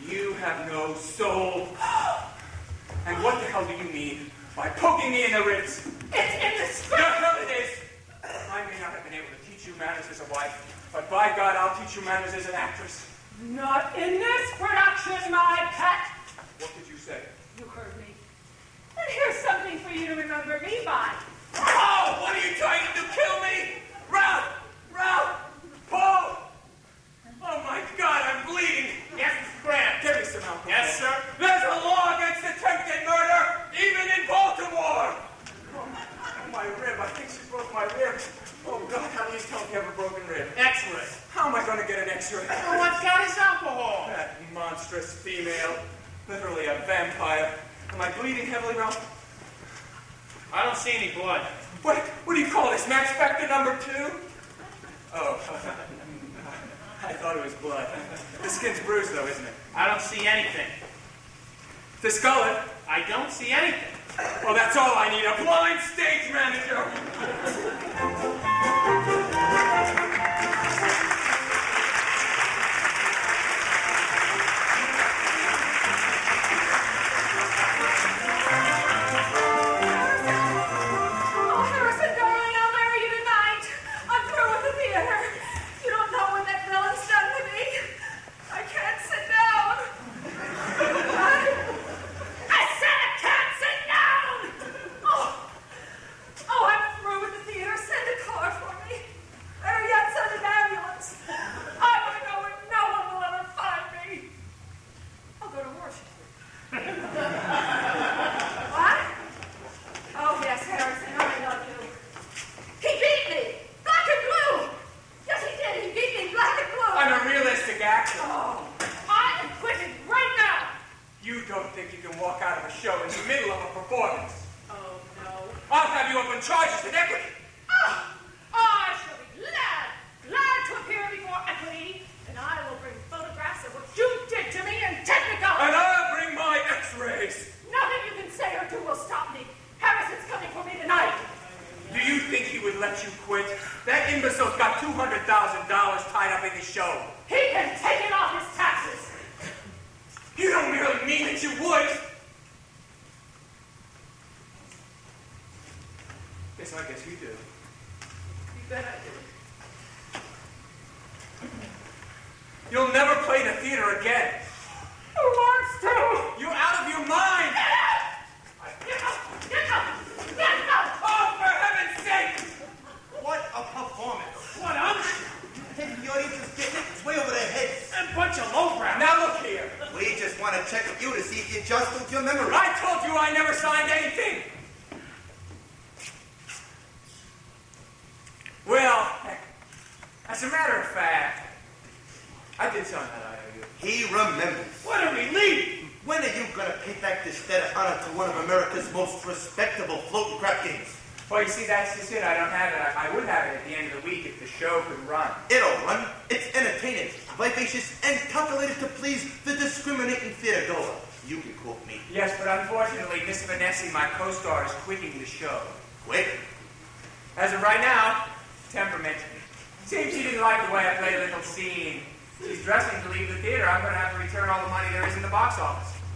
you have no soul. And what the hell do you mean by poking me in the ribs? It's in the script. No, it is. I may not have been able to teach you manners as a wife, but by God, I'll teach you manners as an actress. Not in this production, my pet. What did you say? You heard me. And here's something for you to remember me by. Oh, what are you trying to do? Kill me? Ralph! Paul! Oh my God, I'm bleeding. Yes, Mr. Grant. Give me some alcohol. Yes, sir. There's a law against attempted murder, even in Baltimore. Oh, my rib. I think she broke my rib. Oh God, how do you tell if you have a broken rib? X-ray. How am I going to get an X-ray? Oh, what's got his alcohol? That monstrous female. Literally a vampire. Am I bleeding heavily, Ralph? I don't see any blood. What do you call this? Max Factor number 2? Oh, I thought it was blood. The skin's bruised, though, isn't it? I don't see anything. Discolor. I don't see anything. Well, that's all I need. A blind stage manager.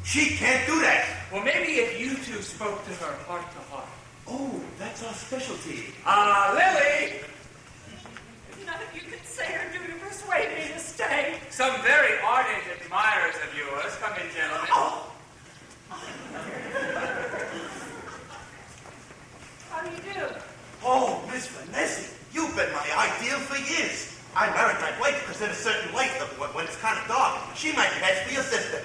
She can't do that. Well, maybe if you two spoke to her heart to heart. Oh, that's our specialty. Lily! Nothing you can say or do to persuade me to stay. Some very ardent admirers of yours. Come in, gentlemen. Oh. How do you do? Oh, Miss Vanessa, you've been my ideal for years. I married my wife because in a certain light, when it's kind of dark, she might pass for your sister.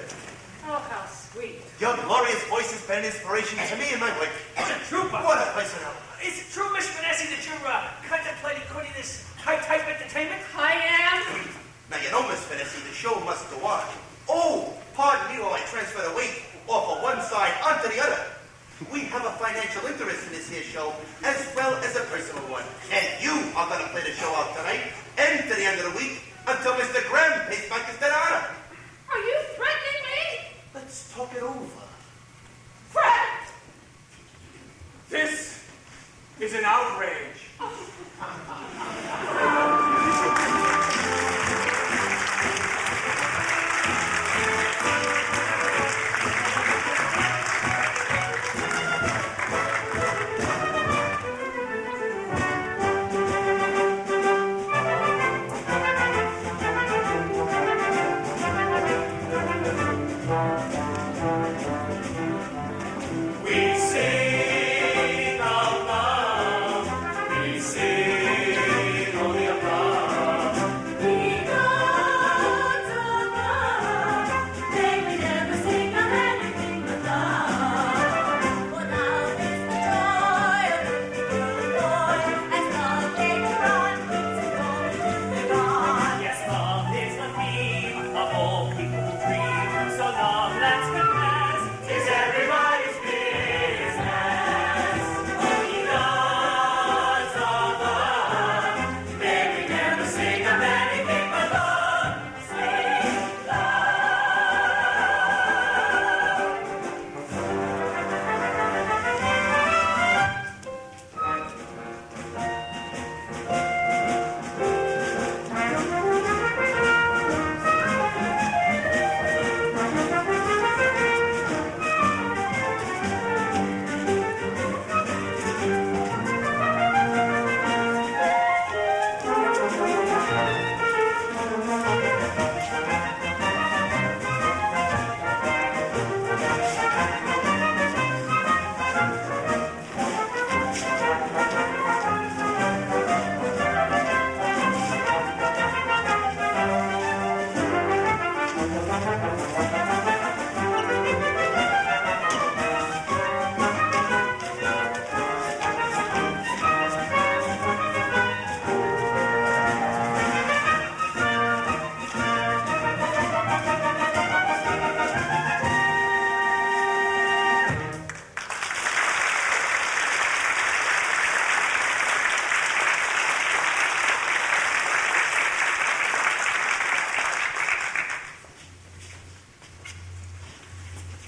Oh, how sweet. Your glorious voice has been an inspiration to me and my wife. It's a trooper. What a personality. Is it true, Miss Vanessa, that you're contemplating quitting this high-type entertainment? I am. Now, you know, Miss Vanessa, the show must go on. Oh, Pardon me while I transfer the weight off of one side onto the other. We have a financial interest in this here show, as well as a personal one. And you are going to play the show out tonight, and to the end of the week, until Mr. Graham pays back his debt honor. Are you threatening me? Let's talk it over. Fred! This is an outrage. We sing of love. We sing only of love. We gods of love, may we never sing of anything but love. For love is the joy of every girl and boy, as love later on keeps it going to live on. Yes, love is the theme of all people who dream. So love, let's confess, is everybody's business. We gods of love, may we never sing of anything but love. Sing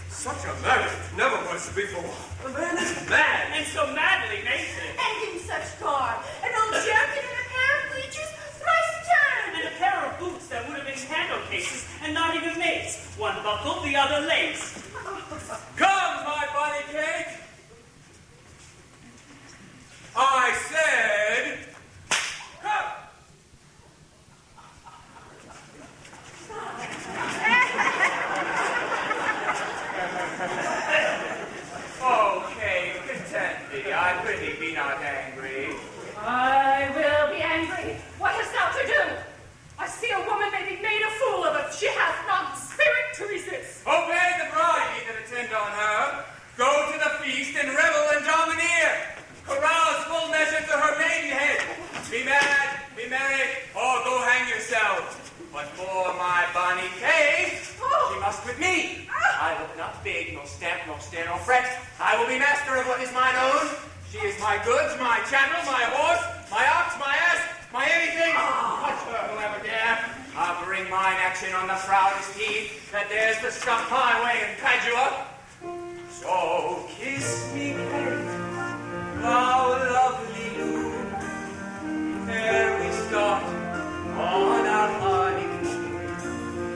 Such a marriage never was before. The man is mad. And so madly makes it. And in such garb, an old jacket and a pair of breeches thrice turned. And a pair of boots that would have been handle cases and not even mates. One buckled, the other lace. Come, my bonny cake. I said, come. Okay, content thee. I pity be not angry. I will be angry. What hast thou to do? I see a woman may be made a fool of if she hath not spirit to resist. Obey the bride, ye that attend on her. Go to the feast and revel and domineer. Carouse full measure to her maidenhead. Be mad, be merry, or go hang yourselves. But for my bonny Kay, she must with me. I look not big, nor stamp, nor stare, nor fret. I will be master of what is mine own. She is my goods, my chattel, my horse, my ox, my ass, my anything. Touch her, whoever dare. I'll bring mine action on the proudest he that dares to stop my way in Padua. So kiss me, Kate, thou lovely loon, ere we start on our honeymoon.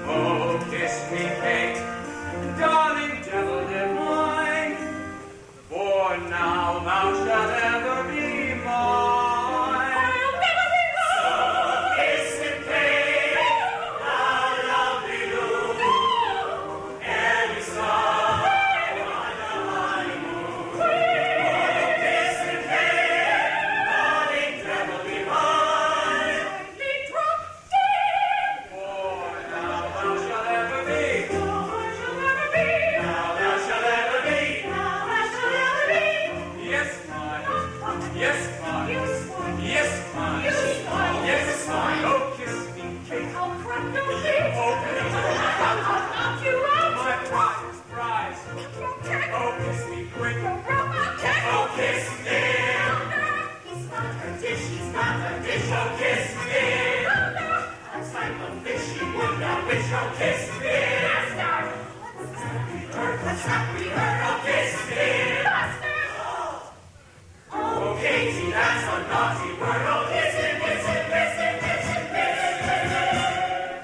Oh, kiss me, Kate, darling devil divine, for now thou shalt ever be mine. I'll never be So kiss me, Kate, thou lovely loon, ere we start on our honeymoon. heard no kissing. Oh, Katie, that's a naughty word. Oh, listen, listen, listen, listen, listen.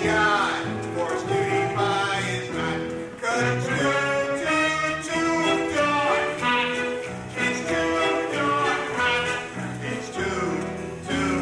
the eye. Force duty pie is not, 'cause it's too dark. It's too dark. It's too dark.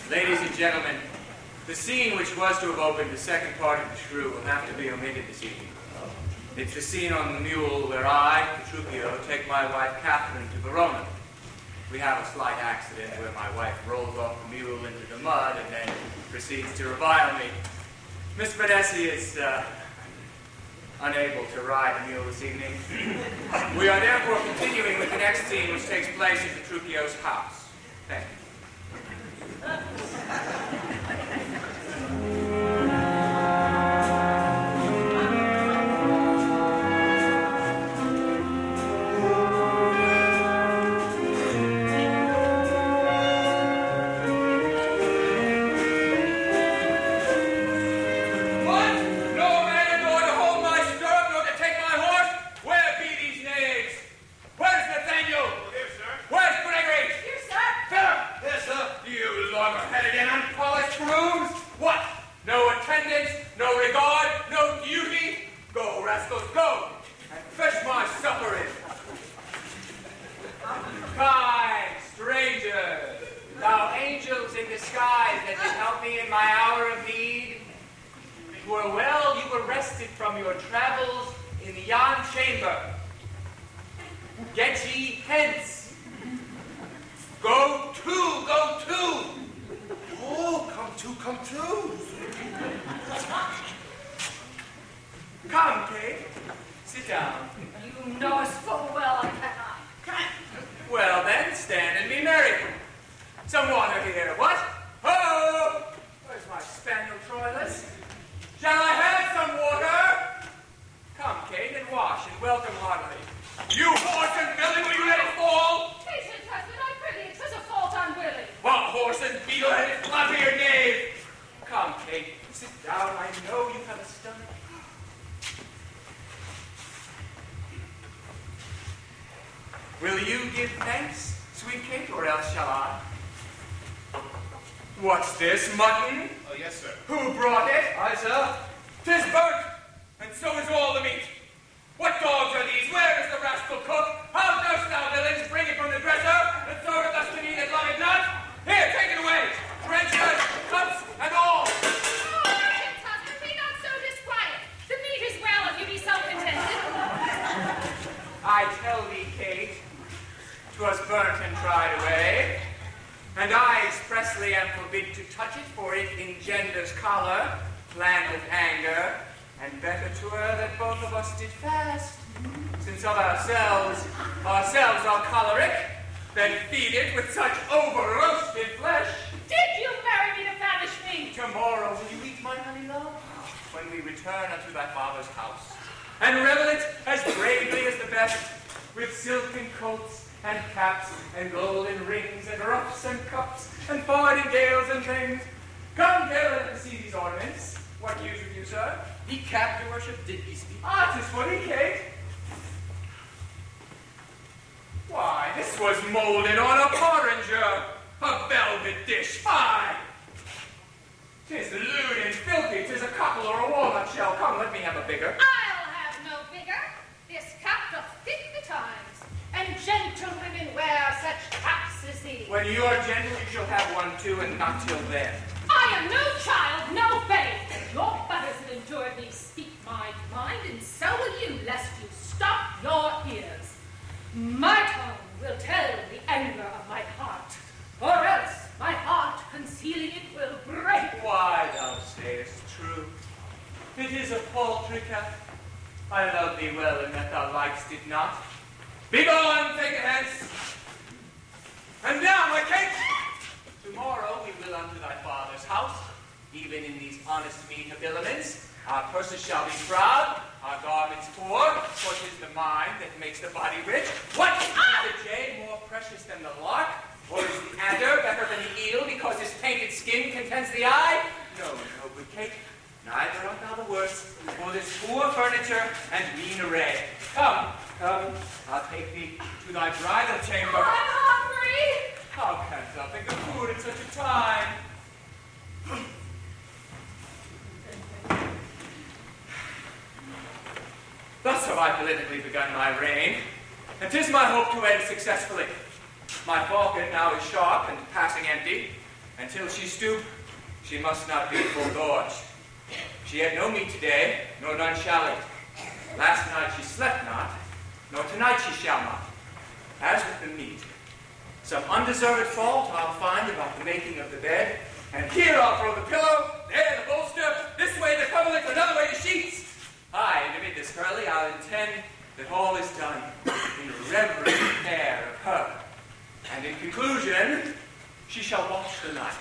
Ladies and gentlemen, the scene which was to have opened the second part of the shrew will have to be omitted this evening. It's the scene on the mule where I, Petruchio, take my wife Catherine to Verona. We have a slight accident where my wife rolls off the mule into the mud and then proceeds to revile me. Miss Vanessa is unable to ride the mule this evening. We are therefore continuing with the next scene, which takes place in Petruchio's house. Thank you. Will you give thanks, sweet Kate, or else shall I? What's this, mutton? Oh, yes, sir. Who brought it? I, sir. 'Tis burnt, and so is all the meat. What dogs are these? Where is the rascal cook? How dost thou, villains, bring it from the dresser, and serve it thus to me that love it not? Here, take it away, trenchers, cups, and all. Oh, Richard's husband, be not so disquiet. The meat is well if you be so contented. I tell thee, Kate, 'twas burnt and tried away, and I expressly am forbid to touch it, for it engenders choler, planteth anger, and better 'twere that both of us did fast, since of ourselves are choleric, than feed it with such over-roasted flesh. Did you marry me to famish me? Tomorrow will you eat my honey, love? When joyfully return unto thy father's house, and revel it as bravely as the best, with silken coats and caps and golden rings and ruffs and cups and fardingales and things. Come, Caleb, and see these ornaments. What news with you, sir? Ye cap, your worship, did ye speak? Ah, 'tis for thee, Kate. Why, this was molded on a porringer, a velvet dish, fie! 'Tis lewd and filthy, 'tis a cockle or a walnut shell. Come, let me have a bigger. I'll have no bigger. This cap doth fit the times, and gentlewomen wear such caps as these. When you are gentle, you shall have one too, and not till then. I am no child, no babe. Your butters have endured me speak my mind, and so will you, lest you stop your ears. My tongue will tell the anger of my heart, or else my heart, concealing it, will break. Why, thou sayest true. It is a paltry cap. I love thee well, and that thou likest it not. Begone, take it hence. And now, my Kate, tomorrow we will unto thy father's house, even in these honest meat habiliments. Our purses shall be proud, our garments poor, for 'tis the mind that makes the body rich. What? Is the jay more precious than the lark? Or is the adder better than the eel because his painted skin contents the eye? No, no, good Kate, neither art thou the worse for this poor furniture and mean array. Come, come, I'll take thee to thy bridal chamber. I'm hungry. How canst thou think of food at such a time? Thus have I politically begun my reign, and 'tis my hope to end successfully. My falcon now is sharp and passing empty. Until she stoop, she must not be full gorged. She had no meat today, nor none shall eat. Last night she slept not, nor tonight she shall not. As with the meat, some undeserved fault I'll find about the making of the bed, and here I'll throw the pillow, there the bolster, this way the coverlet, another way the sheets. Aye, and amid this hurly I'll intend that all is done in reverent care of her. And in conclusion, she shall watch the night.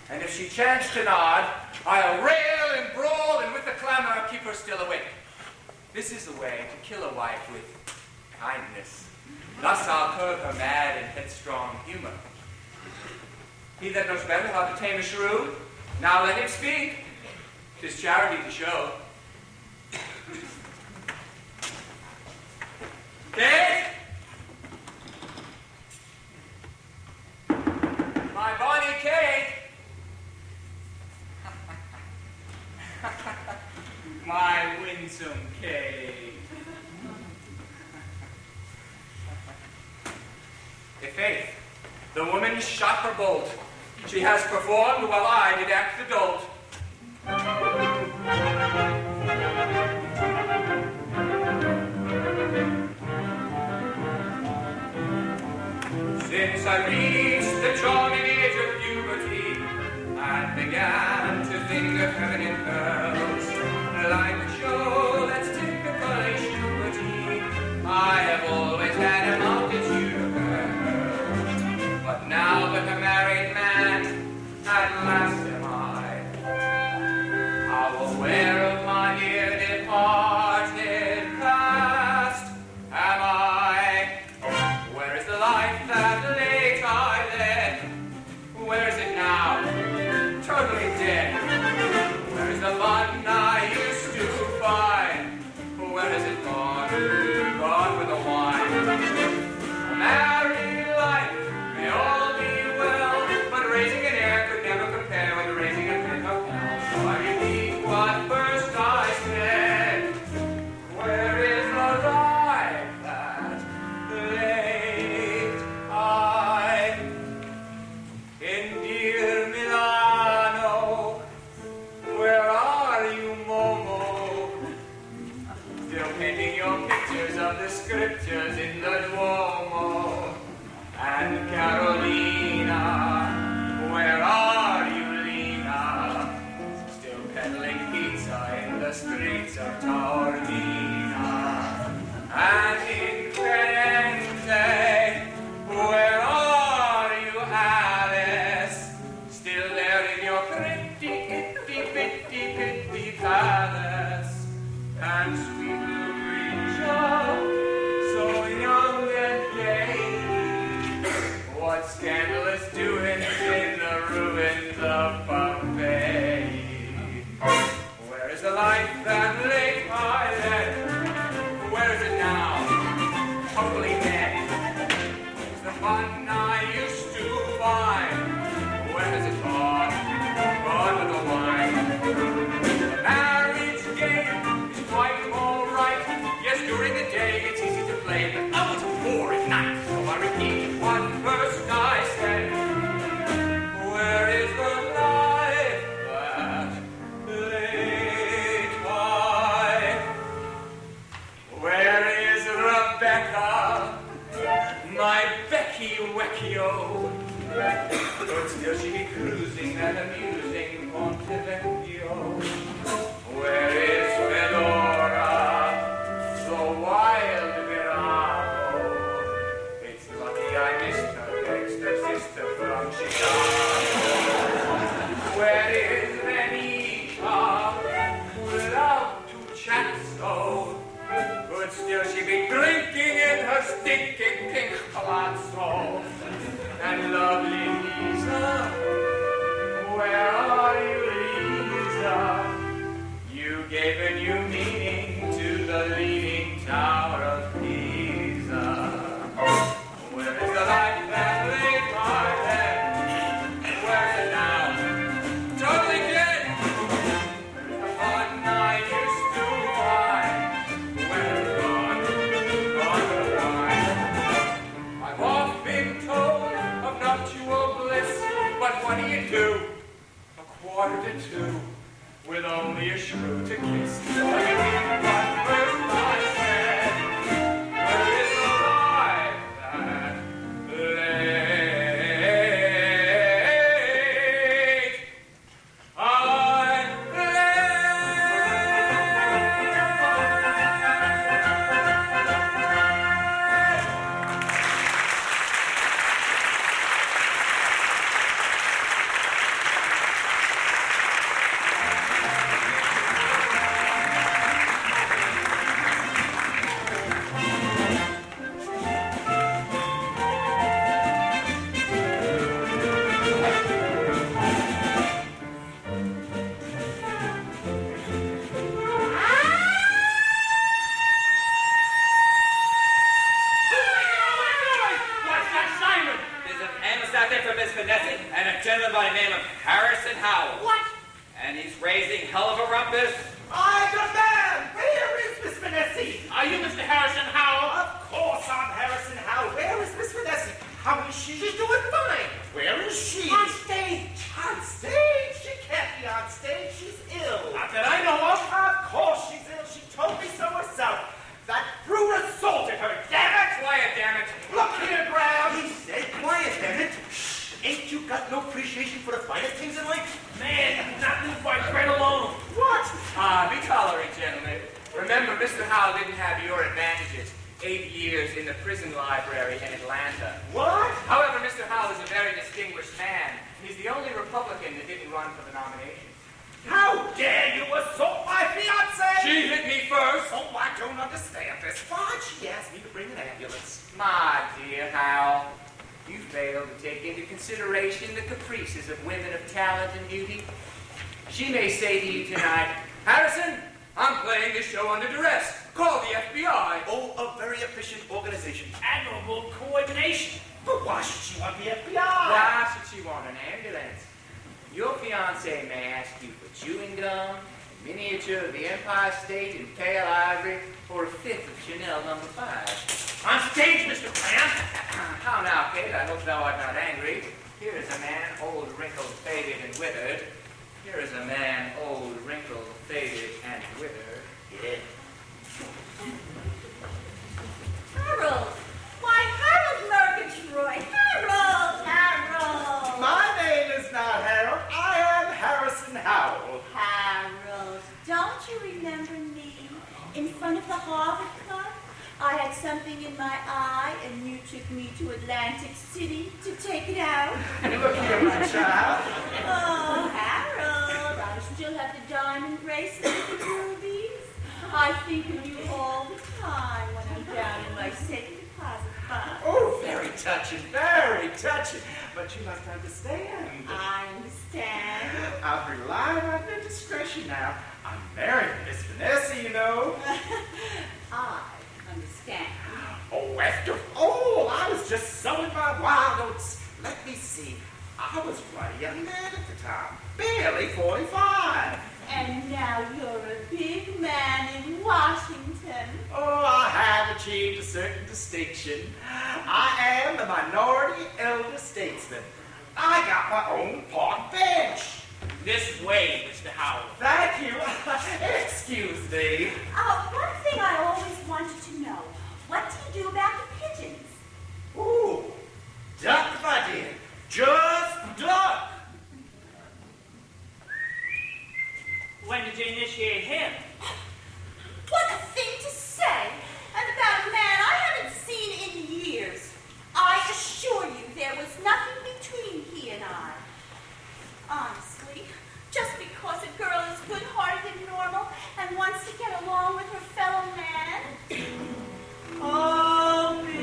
And if she chance to nod, I'll rail and brawl, and with the clamor keep her still awake. This is the way to kill a wife with kindness. Thus I'll curb her mad and headstrong humor. He that knows better how to tame a shrew, now let him speak. 'Tis charity to show. Kate? My bonny Kate! My winsome Kate! I'faith, the woman shot her bolt. She has performed while I did act the dolt. Since I reached the charming age of puberty and began to think of feminine curls, like a show that's typically puberty, I have always had a multitude of girls. But now that a married man, at last am I, how aware of my dear departed past am I? Where is the life that late I led? Where is it now? Totally dead. Where is the fun I used to find? Where is it gone? Gone with the wine. A married life may all be well, but raising an heir could never compare with raising a pin of hell. So I repeat what first I said. Where is the life that late I in dear Milano? Where are you, Momo? Still painting your pictures of the scriptures in the Duomo. And Carolina, where are you, Lina? Still peddling pizza in the streets of Taormina. And in Firenze, where are you, Alice? Still there in your pretty, itty, bitty, pitty palace. and sweet little creature, so young and gay. What scandalous doings in the ruins of Pompeii? Where is the life that late I led? Where is it now? Totally dead. Where's the fun I used to find? Where has it gone? Gone with the wine. The marriage game is quite all right. Yes, during the day it's easy to play, but oh, it's a bore at night. So I repeat what first I said. Where is the life that late I? Where is Rebecca, my Becky Wecchio? But still she be cruising that amusing Ponte Vecchio. Where is Fedora, the wild Virago? It's lucky I missed her gangster sister from Chicago. Where is Venita, without to chat so? But still she be drinking in her stinking pink palazzo. And lovely Lisa, where are you, Lisa? You gave a new meaning to the leaning tower of Pisa. Where is the light that laid my head? Where is it now? Totally dead. Where's the fun I used to find? Where is it gone? Gone with the wine. I've oft been told of nuptial bliss, but what do you do? A quarter to two, with only a shrew to kiss. So I repeat what first I said. Where is the life that late I and a gentleman by the name of Harrison Howell. What? And he's raising hell of a rumpus. Gunman! Where is Miss Vanessa? Are you Mr. Harrison Howell? Of course I'm Harrison Howell. Where is Miss Vanessa? How is she? She's doing fine. Where is she? On stage. On stage? She can't be on stage. She's ill. Not that I know of. Of course she's ill. She told me so herself. That brute assaulted her. Damn it! Quiet, damn it. Look here, Graham. He said quiet, damn it. Ain't you got no appreciation for the finest things in life? Man, not live by bread alone. What? Be tolerant, gentlemen. Remember, Mr. Howell didn't have your advantages. 8 years in the prison library in Atlanta. What? However, Mr. Howell is a very distinguished man. He's the only Republican that didn't run for the nomination. How dare you assault my fiancée? She hit me first. Oh, I don't understand this. Why she asked me to bring an ambulance? My dear Howell, you failed to take into consideration the caprices of women of talent and beauty. She may say to you tonight, Harrison, I'm playing this show under duress. Call the FBI. Oh, a very efficient organization. Admirable coordination. But why should she want the FBI? Why should she want an ambulance? Your fiancé may ask you for chewing gum, a miniature of the Empire State in pale ivory, or a fifth of Chanel No. 5. On stage, Mr. Graham. How now, Kate? I hope thou art not angry. Here is a man, old, wrinkled, faded, and withered. Here is a man, old, wrinkled, faded, and withered. Yeah. Harold! Why, Harold Murgatroyd! Harold! Harold! My name is not Harold. I am Harrison Howell. Harold, don't you remember me in front of the Harvard Club? I had something in my eye, and you took me to Atlantic City to take it out. Look here, my child. Oh, Harold, I still have the diamond bracelet with the rubies. I think of you all the time when I'm down in my safe deposit box. Oh, very touching, very touching. But you must understand. I understand. I'll rely on your discretion now. I'm married to Miss Vanessa, you know. I understand. I was just sowing my wild oats. Let me see. I was quite a young man at the time, barely 45. And now you're a big man in Washington. Oh, I have achieved a certain distinction. I am the minority elder statesman. I got my own park bench. This way, Mr. Howell. Thank you. Excuse me. One thing I always wanted to know. What do you do about the pigeons? Ooh, duck, my dear. Just duck. When did you initiate him? What a thing to say! And about a man I haven't seen in years. I assure you there was nothing between he and I. Honestly, just because a girl is good-hearted and normal and wants to get along with her fellow man. Oh, Bill,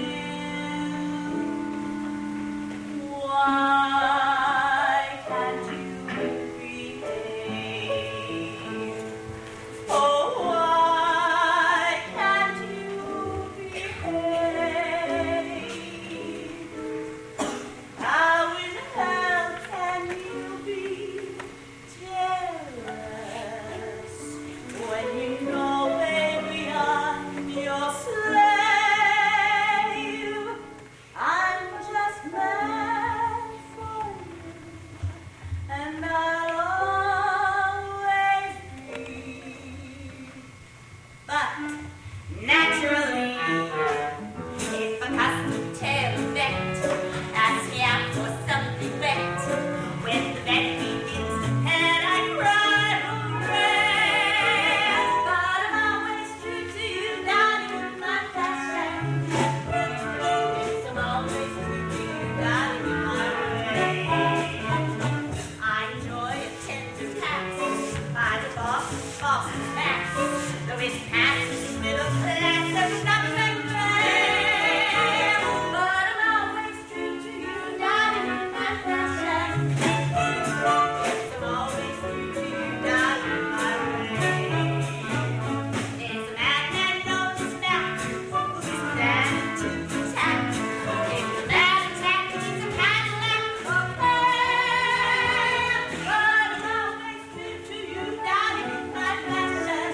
why can't you behave? Oh, why can't you behave? How in hell can you be jealous when you know, baby, I'm your slave? I'm just mad for you, and I'll always be. But naturally, if a custom tail vet asks me out for something wet, when the vet begins to pet, I cry hooray. But I'm always true to you, darling, in my fashion. Yes, I'm always true to you, darling, in my way. I enjoy a tender pat by the boss back. Though it's past the middle class, there's nothing like that. But I'm always true to you, darling, in my fashion. Yes, I'm always true to you, darling, in my way. There's a madman known as Mac, who's standing to attack. If the man attack needs a Cadillac or plan, but I'm always true to you, darling, in my fashion.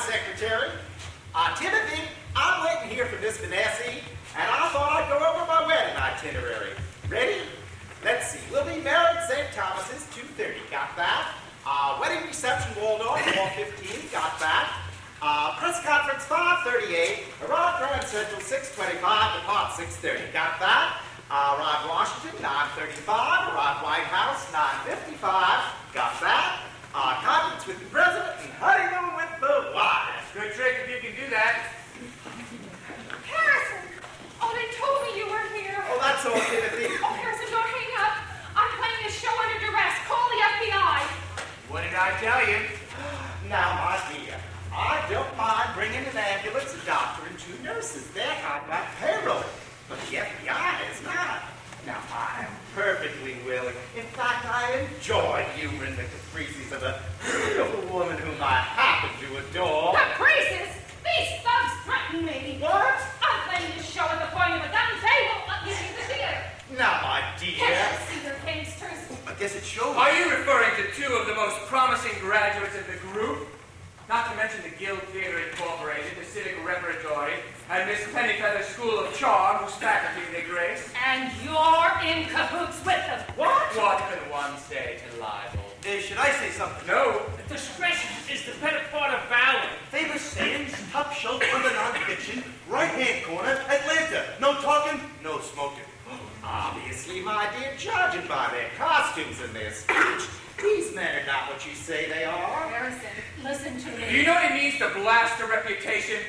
secretary. Timothy, I'm waiting here for Miss Vanessa, and I thought I'd go over my wedding itinerary. Ready? Let's see. We'll be married St. Thomas's, 2:30. Got that? Wedding reception, Waldorf, 4:15. Got that? Press conference, 5:38. Arrive Grand Central, 6:25. Depart, 6:30. Got that? Arrive Washington, 9:35. Arrive White House, 9:55. Got that? Conference with the president and honeymoon with the wife. Good trick if you can do that. Harrison! Oh, they told me you were here. Oh, that's all, Timothy. Oh, Harrison, don't hang up. I'm playing this show under duress. Call the FBI. What did I tell you? Now, my dear, I don't mind bringing an ambulance, a doctor, and 2 nurses. They're on my payroll. But the FBI is not. Now, I am perfectly willing. In fact, I enjoy humoring the caprices of a beautiful woman whom I happen to adore. Caprices? These thugs threaten me. What? I'm playing this show at the point of a gun. They won't let me leave the theater. Now, my dear. Can't you see their gangsters? I guess it shows. Are you referring to 2 of the most promising graduates of the group? Not to mention the Guild Theater Incorporated, the Civic Repertory, and Miss Pennyfeather's School of Charm, whose faculty they grace. And you're in cahoots with them. What can one say to libel? Should I say something? No. Discretion is the better part of valor. Famous sayings, top shelf under non-fiction, right-hand corner, Atlanta. No talking, no smoking. Obviously, my dear, judging by their costumes and their speech, these men are not what you say they are. Harrison, listen to me. Do you know what it means to blast a reputation?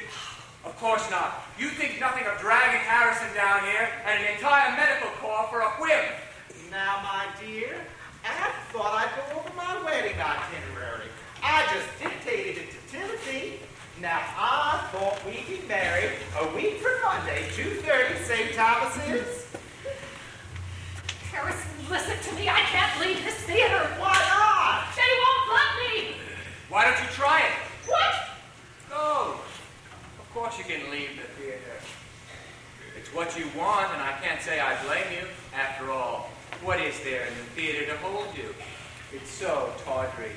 Of course not. You think nothing of dragging Harrison down here and an entire medical corps for a whim. Now, my dear, I thought I'd go over my wedding itinerary. I just dictated it to Timothy. Now, I thought we'd be married a week from Monday, 2:30, St. Thomas's. Harrison, listen to me. I can't leave this theater. Why not? They won't let me. Why don't you try it? What? Go. Of course you can leave the theater. It's what you want, and I can't say I blame you. After all, what is there in the theater to hold you? It's so tawdry.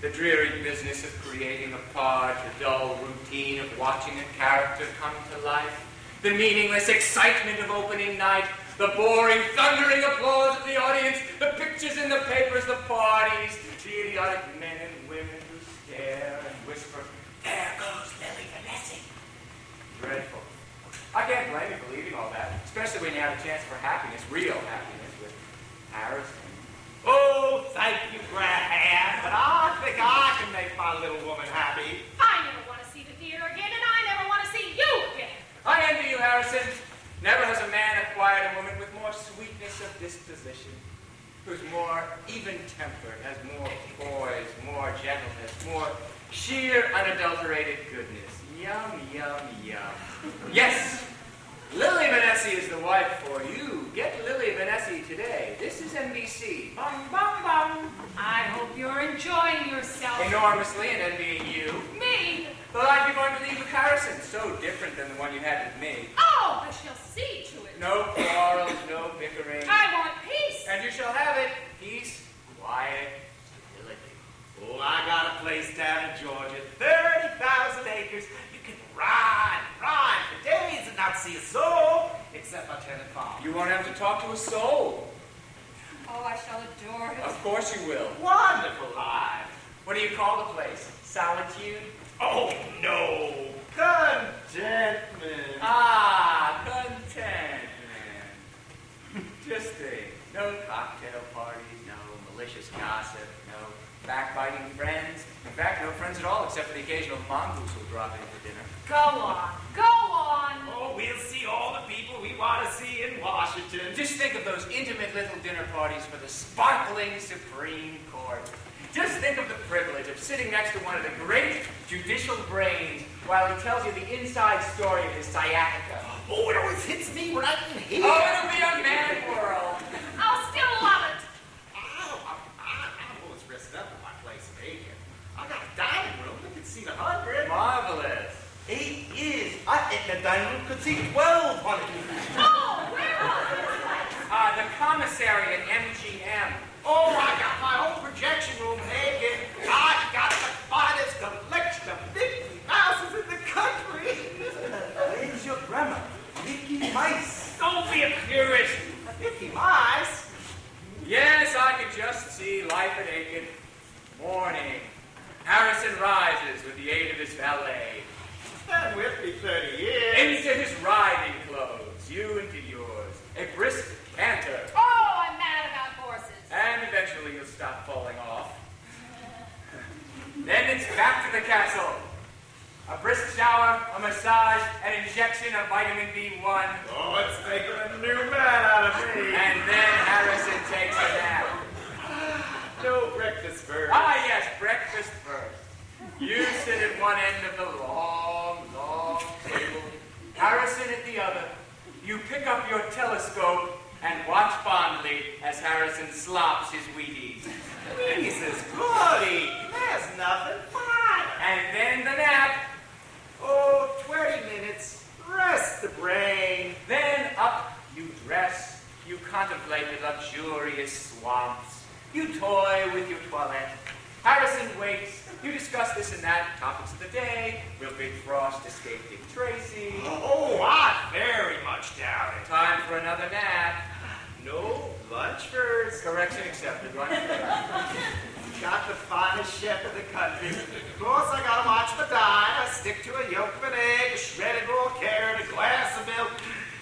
The dreary business of creating a part, the dull routine of watching a character come to life, the meaningless excitement of opening night, the boring, thundering applause of the audience, the pictures in the papers, the parties, the idiotic men and women who stare and whisper, "There goes Lily Vanessa." Dreadful. I can't blame you for leaving all that, especially when you have a chance for happiness, real happiness, with Harrison. Oh, thank you, Graham, but I think I can make my little woman happy. I never want to see the theater again, and I never want to see you again. I envy you, Harrison. Never has a man acquired a woman with more sweetness of disposition, who's more even-tempered, has more poise, more gentleness, more sheer, unadulterated goodness. Yum, yum, yum. Yes, Lily Vanessa is the wife for you. Get Lily Vanessa today. This is NBC. Bum, bum, bum. I hope you're enjoying yourself. Enormously and envying you. Me? The life you're going to lead with Harrison, so different than the one you had with me. Oh, I shall see to it. No quarrels, no bickering. I want peace. And you shall have it. Peace, quiet, stability. Oh, I got a place down in Georgia, 30,000 acres. You can ride for days and not see a soul, except my tenant farm. You won't have to talk to a soul. Oh, I shall adore it. Of course you will. Wonderful life. What do you call the place? Solitude? Oh, no. Contentment. Ah, contentment. Just think. No cocktail parties, no malicious gossip, no backbiting friends. In fact, no friends at all, except for the occasional mongoose who'll drop in for dinner. Go on. Go on. Oh, we'll see all the people we want to see in Washington. Just think of those intimate little dinner parties for the sparkling Supreme Court. Just think of the privilege of sitting next to one of the great judicial brains while he tells you the inside story of his sciatica. Oh, it always hits me right in here. Oh, it'll be a mad world. I'll still love it. I'm always rested up in my place in Aiken. I got a dining room that can seat 100. Marvelous. 8 years. I in the dining room could see 12 on it. Oh, where was this place? The commissary at MGM. Oh, I got my own projection room, Hagen. I got the finest collection of big with the aid of his valet. Been with me 30 years. Into his riding clothes, you into yours. A brisk canter. Oh, I'm mad about horses. And eventually you'll stop falling off. Then it's back to the castle. A brisk shower, a massage, an injection of vitamin B1. Oh, it's making a new man out of me. And then Harrison takes a nap. No breakfast first. Ah, yes, breakfast first. You sit at one end of the long, long table. Harrison at the other. You pick up your telescope and watch fondly as Harrison slops his Wheaties. Jesus, Claudie, there's nothing fine. And then the nap. Oh, 20 minutes. Rest the brain. Then up you dress. You contemplate the luxurious swamps. You toy with your toilette. Harrison waits. You discuss this and that, topics of the day. Will Big Frost escape Dick Tracy? Oh, I very much doubt it. Time for another nap. No, lunch first. Correction accepted. Lunch first. Got the finest chef in the country. Of course, I gotta watch my diet. I stick to a yolk of an egg, a shredded raw carrot, a glass of milk.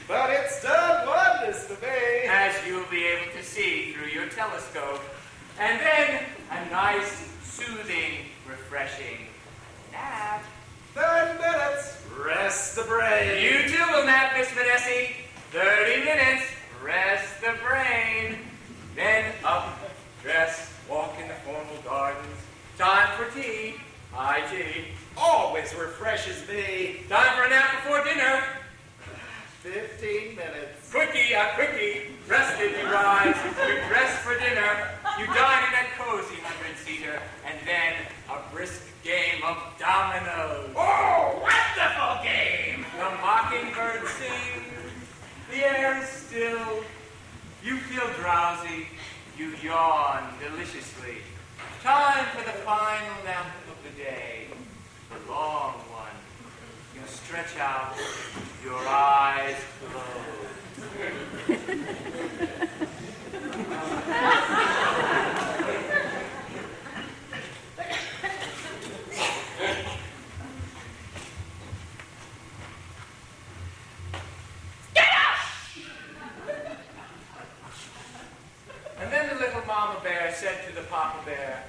But it's done wonders for me. As you'll be able to see through your telescope. And then a nice, soothing, refreshing nap. 30 minutes. Rest the brain. You too will nap, Miss Vanessa. 30 minutes. Rest the brain. Then up, dress, walk in the formal gardens. Time for tea. High tea. Always refreshes me. Time for a nap before dinner. 15 minutes. Quickie, a quickie. Rested, you rise. You dress for dinner. You dine in that cozy 100-seater. And then a brisk game of dominoes. Oh, wonderful game. The mockingbird sings. The air is still. You feel drowsy. You yawn deliciously. Time for the final nap of the day. The long one. You stretch out. Your eyes close. And then the little mama bear said to the papa bear,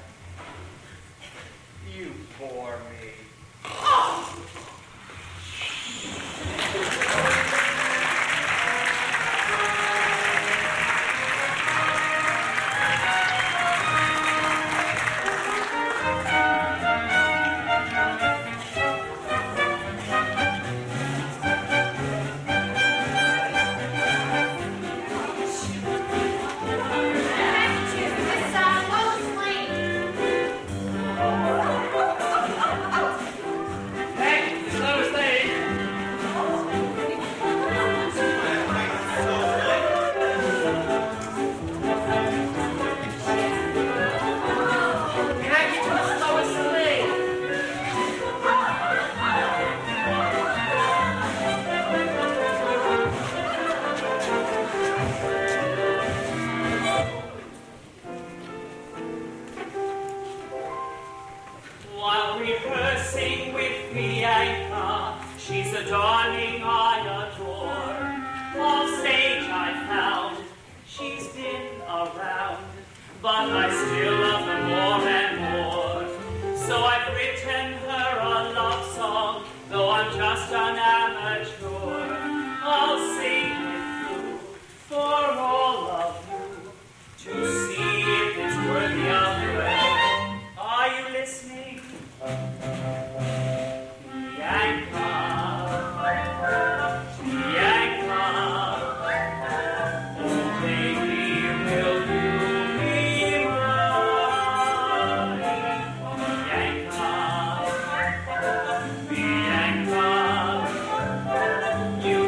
"You bore me." While rehearsing with Bianca, she's a darling I adore. Off stage I found she's been around, but I still love her more and more. So I've written her a love song, though I'm just an amateur. I'll sing with you for all of you to see if it's worthy of her. Are you listening? Bianca, Bianca, oh baby, will you be mine? Bianca, Bianca, you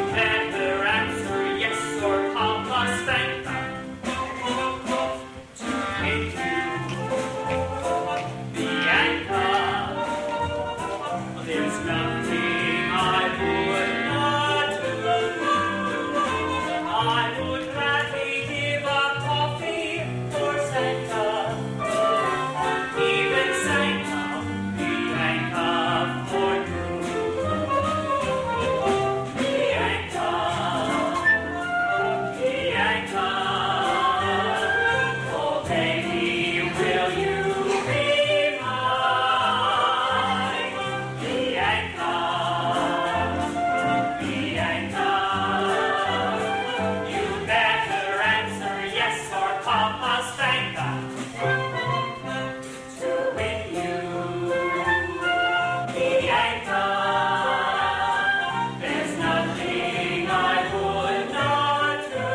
There's nothing I would not do.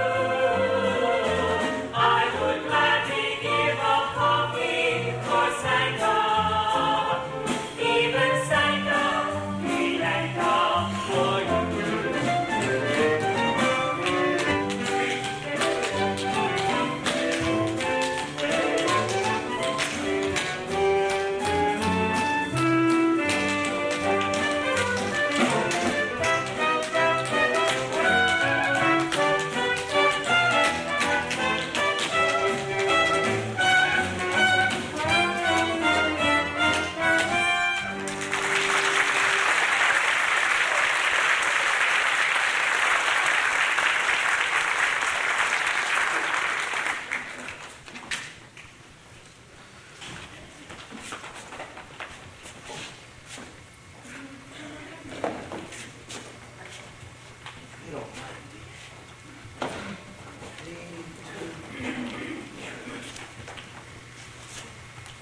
I would gladly give up coffee for Sanka. Even Sanka, Bianca, for you.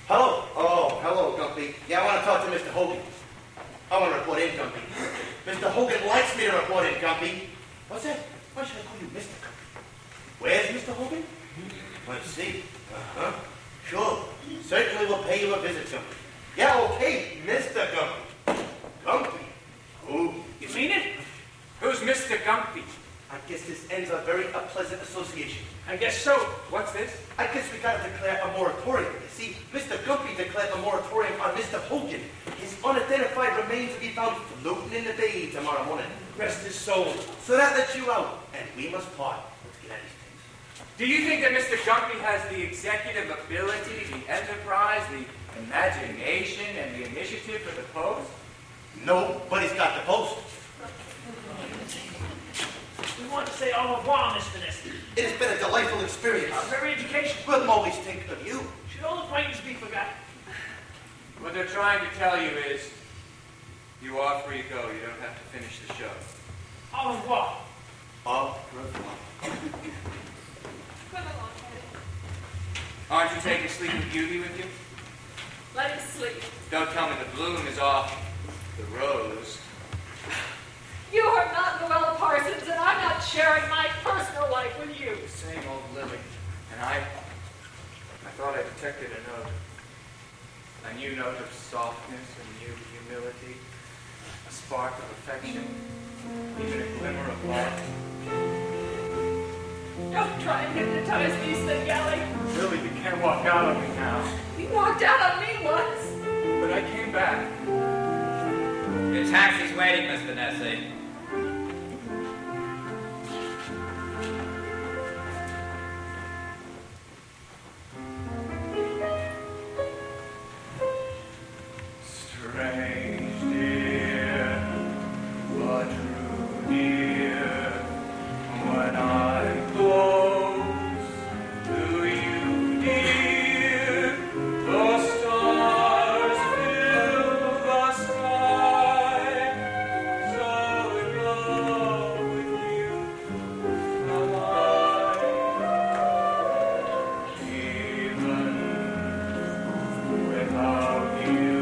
Hello? Oh, hello, Gumpy. Yeah, I want to talk to Mr. Hogan. I want to report in, Gumpy. Mr. Hogan likes me to report in, Gumpy. What's that? Why should I call you Mr. Gumpy? Where's Mr. Hogan? Let's see. Uh-huh. Sure. Certainly will pay you a visit, Gumpy. Yeah, okay, Mr. Gumpy. Gumpy. Who? You mean it? Who's Mr. Gumpy? I guess this ends a very unpleasant association. I guess so. What's this? I guess we gotta declare a moratorium. You see, Mr. Gumpy declared a moratorium on Mr. Hogan. His unidentified remains will be found floating in the bay tomorrow morning. Rest his soul. So that lets you out, and we must part. Let's get at these things. Do you think that Mr. Gumpy has the executive ability, the enterprise, the imagination, and the initiative for the post? No, but he's got the post. We want to say au revoir, Miss Vanessa. It has been a delightful experience. Very educational. We'll always think of you. Should all acquaintance be forgotten? What they're trying to tell you is, you are free to go. You don't have to finish the show. Au revoir. Au revoir. Aren't you taking Sleeping Beauty with you? Let him sleep. Don't tell me the bloom is off the rose. You are not Noella Parsons, and I'm not sharing my personal life with you. Same old Lily. And I thought I detected a note. A new note of softness, a new humility, a spark of affection, even a glimmer of love. Don't try and hypnotize me, said Galley. Lily, you can't walk out on me now. You walked out on me once. But I came back. Your taxi's waiting, Miss Vanessa. Strange, dear, but true, dear, when I'm close to you, dear, the stars fill the sky, so in love with you am I. Even without you,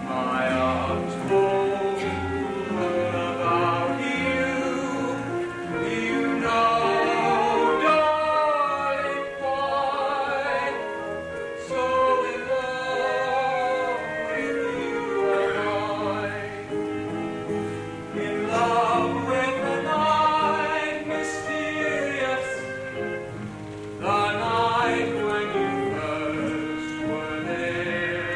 my arms full about you. You know, darling, why so in love with you am I. In love with the night, mysterious, the night when you first were there.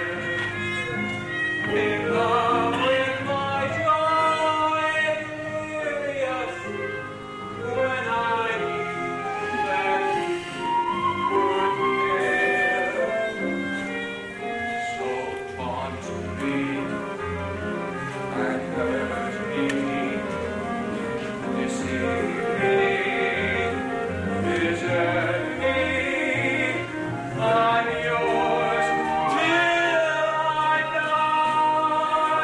In love with my joy, delirious, when I knew that you would bear. So drawn to me and hurt me this evening, visit me. I'm yours till I die.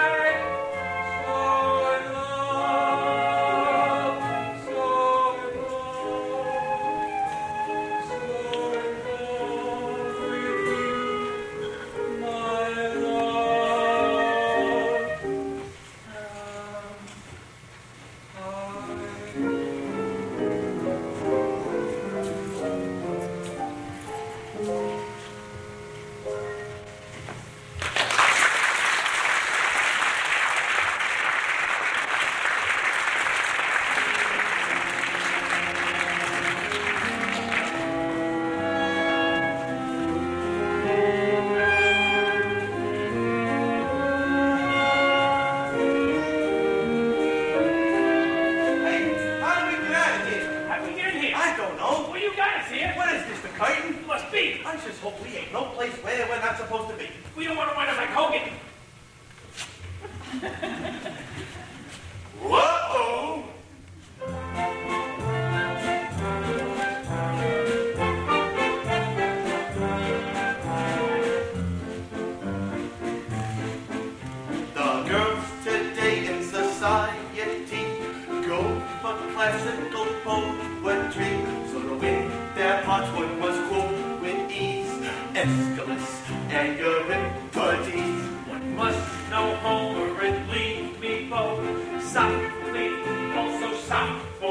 classical poetry. So to win their hearts, one must quote with ease Aeschylus and Euripides. One must know Homer and leave me both. Sophocles, also Sappho,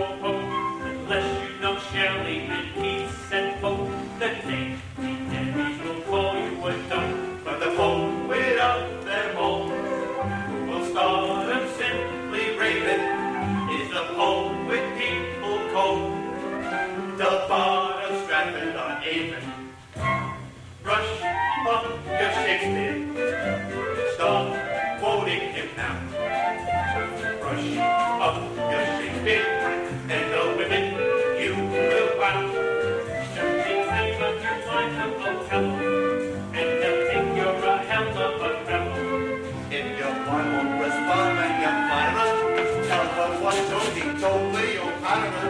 unless you know Shelley and Keats and Pope. The name the enemies will call you a dope, But the poet of them all, who will start them simply raving, is the poet people call the Bard of Stratford-on-Avon. Brush up your Shakespeare, start quoting him now. Brush up your Shakespeare, and the women you will wow. just think of your line of Othello, and they'll think you're a hell of a fellow. If your one won't respond when you fire her, tell her what Tony told Cleopatra.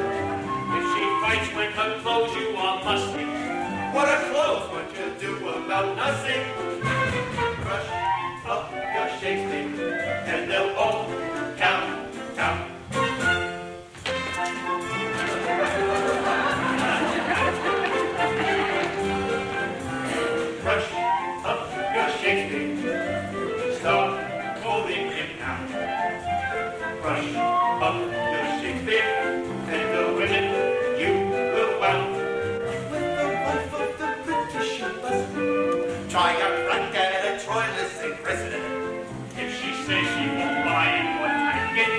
If she fights when her clothes you are musty, What are clothes? What you do about nothing? Brush up your Shakespeare, and they'll all count. Brush up your Shakespeare, start quoting him now. Brush up your Shakespeare, and the women you will wow. With the wife of the British ambassador, try a crack at a Troilus president. if she says she won't lie and what I get,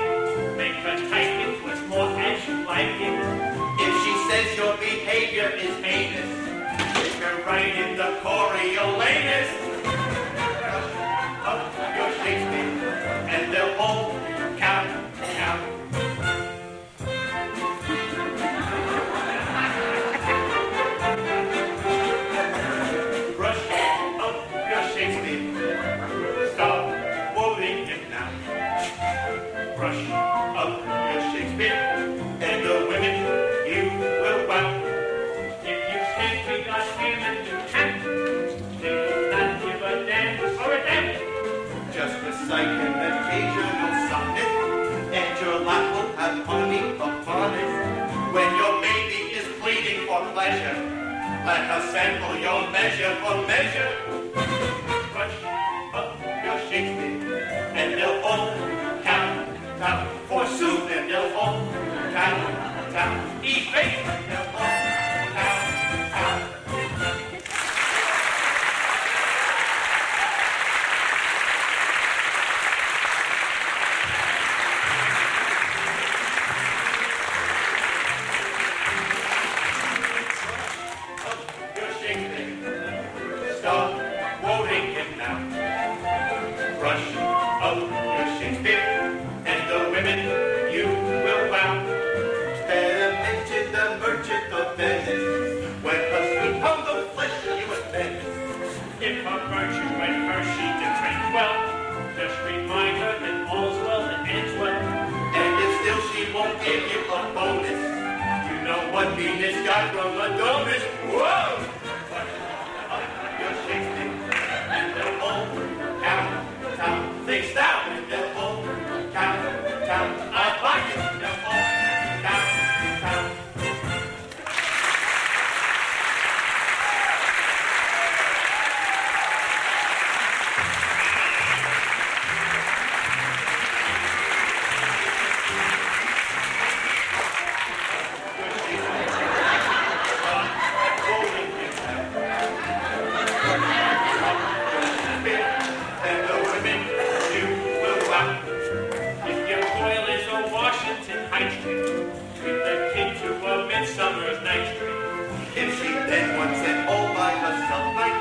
make her type it was more as you like it. If she says your behavior is heinous, stick her right in the Coriolanus. Brush up your Shakespeare, and they'll all count. Brush up your Shakespeare, stop quoting him now. Brush up your Shakespeare, and the women you will wow. If you can't treat us him and do camp, then do not give a damn or a damn. Just recite an occasional sonnet, and your life will have honey upon it. When your baby is pleading for pleasure, let her sample your measure for measure. Brush up your Shakespeare, and they'll all count. Forsooth, and they'll all count. Efface, and they'll all count. Your Shakespeare, stop quoting him now. Brush up your Shakespeare, and the women you will wow. Better mention the merchant of Venice, when her sweet pound of flesh you offend. If her virtue went her she did train well, just remind her that all's well that ends well. And if still she won't give you a bonus, you know what Venus got from Adonis. Whoa! Brush up your Shakespeare, and they'll all count. Think down, and they'll all count. I like it, they'll all count. And the women you will wow. If your toil is a Washington High Street, treat the kid to a Midsummer's Night's Dream. If she then wants it all by herself night,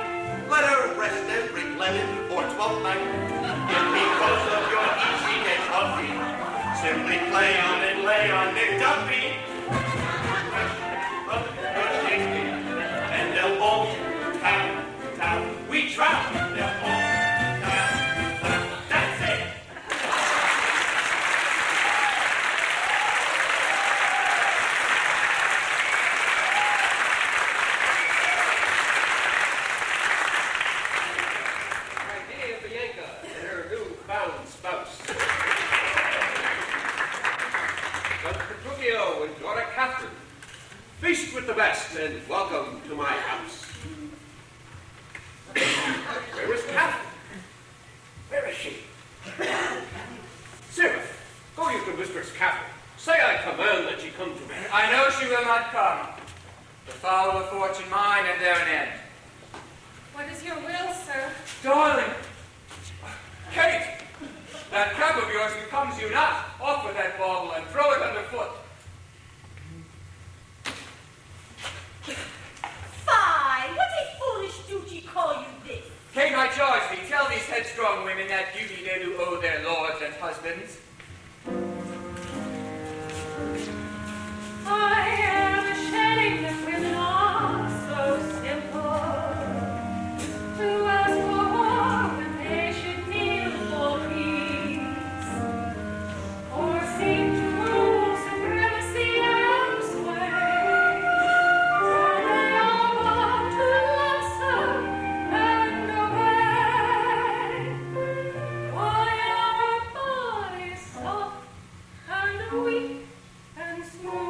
let her rest every 11th or 12th night. If because of your heat she gets huffy, simply play on and lay on Nick Duffy. Brush up your Shakespeare, and they'll all count. We trout, they'll all count. That's it. My dear Bianca and her newfound spouse. Dr. Trujillo Margot and daughter Catherine. Feast with the best, and welcome to my house. Where is Catherine? Where is she? Sarah, go you to Mistress Catherine. Say I command that she come to me. I know she will not come. The foul of fortune mine, and there an end. What is your will, sir? Darling! Kate! That cap of yours becomes you not. Off with that bauble and throw it underfoot. Fie! What a foolish duty call you this? Kate, I charge thee, tell these headstrong women that duty they do owe their lords and husbands. I am ashamed that women are so simple. To ask for war when they should kneel for peace, or seem to rule supremacy and sway. For they are born to love and obey. Why our bodies soft and weak and smooth?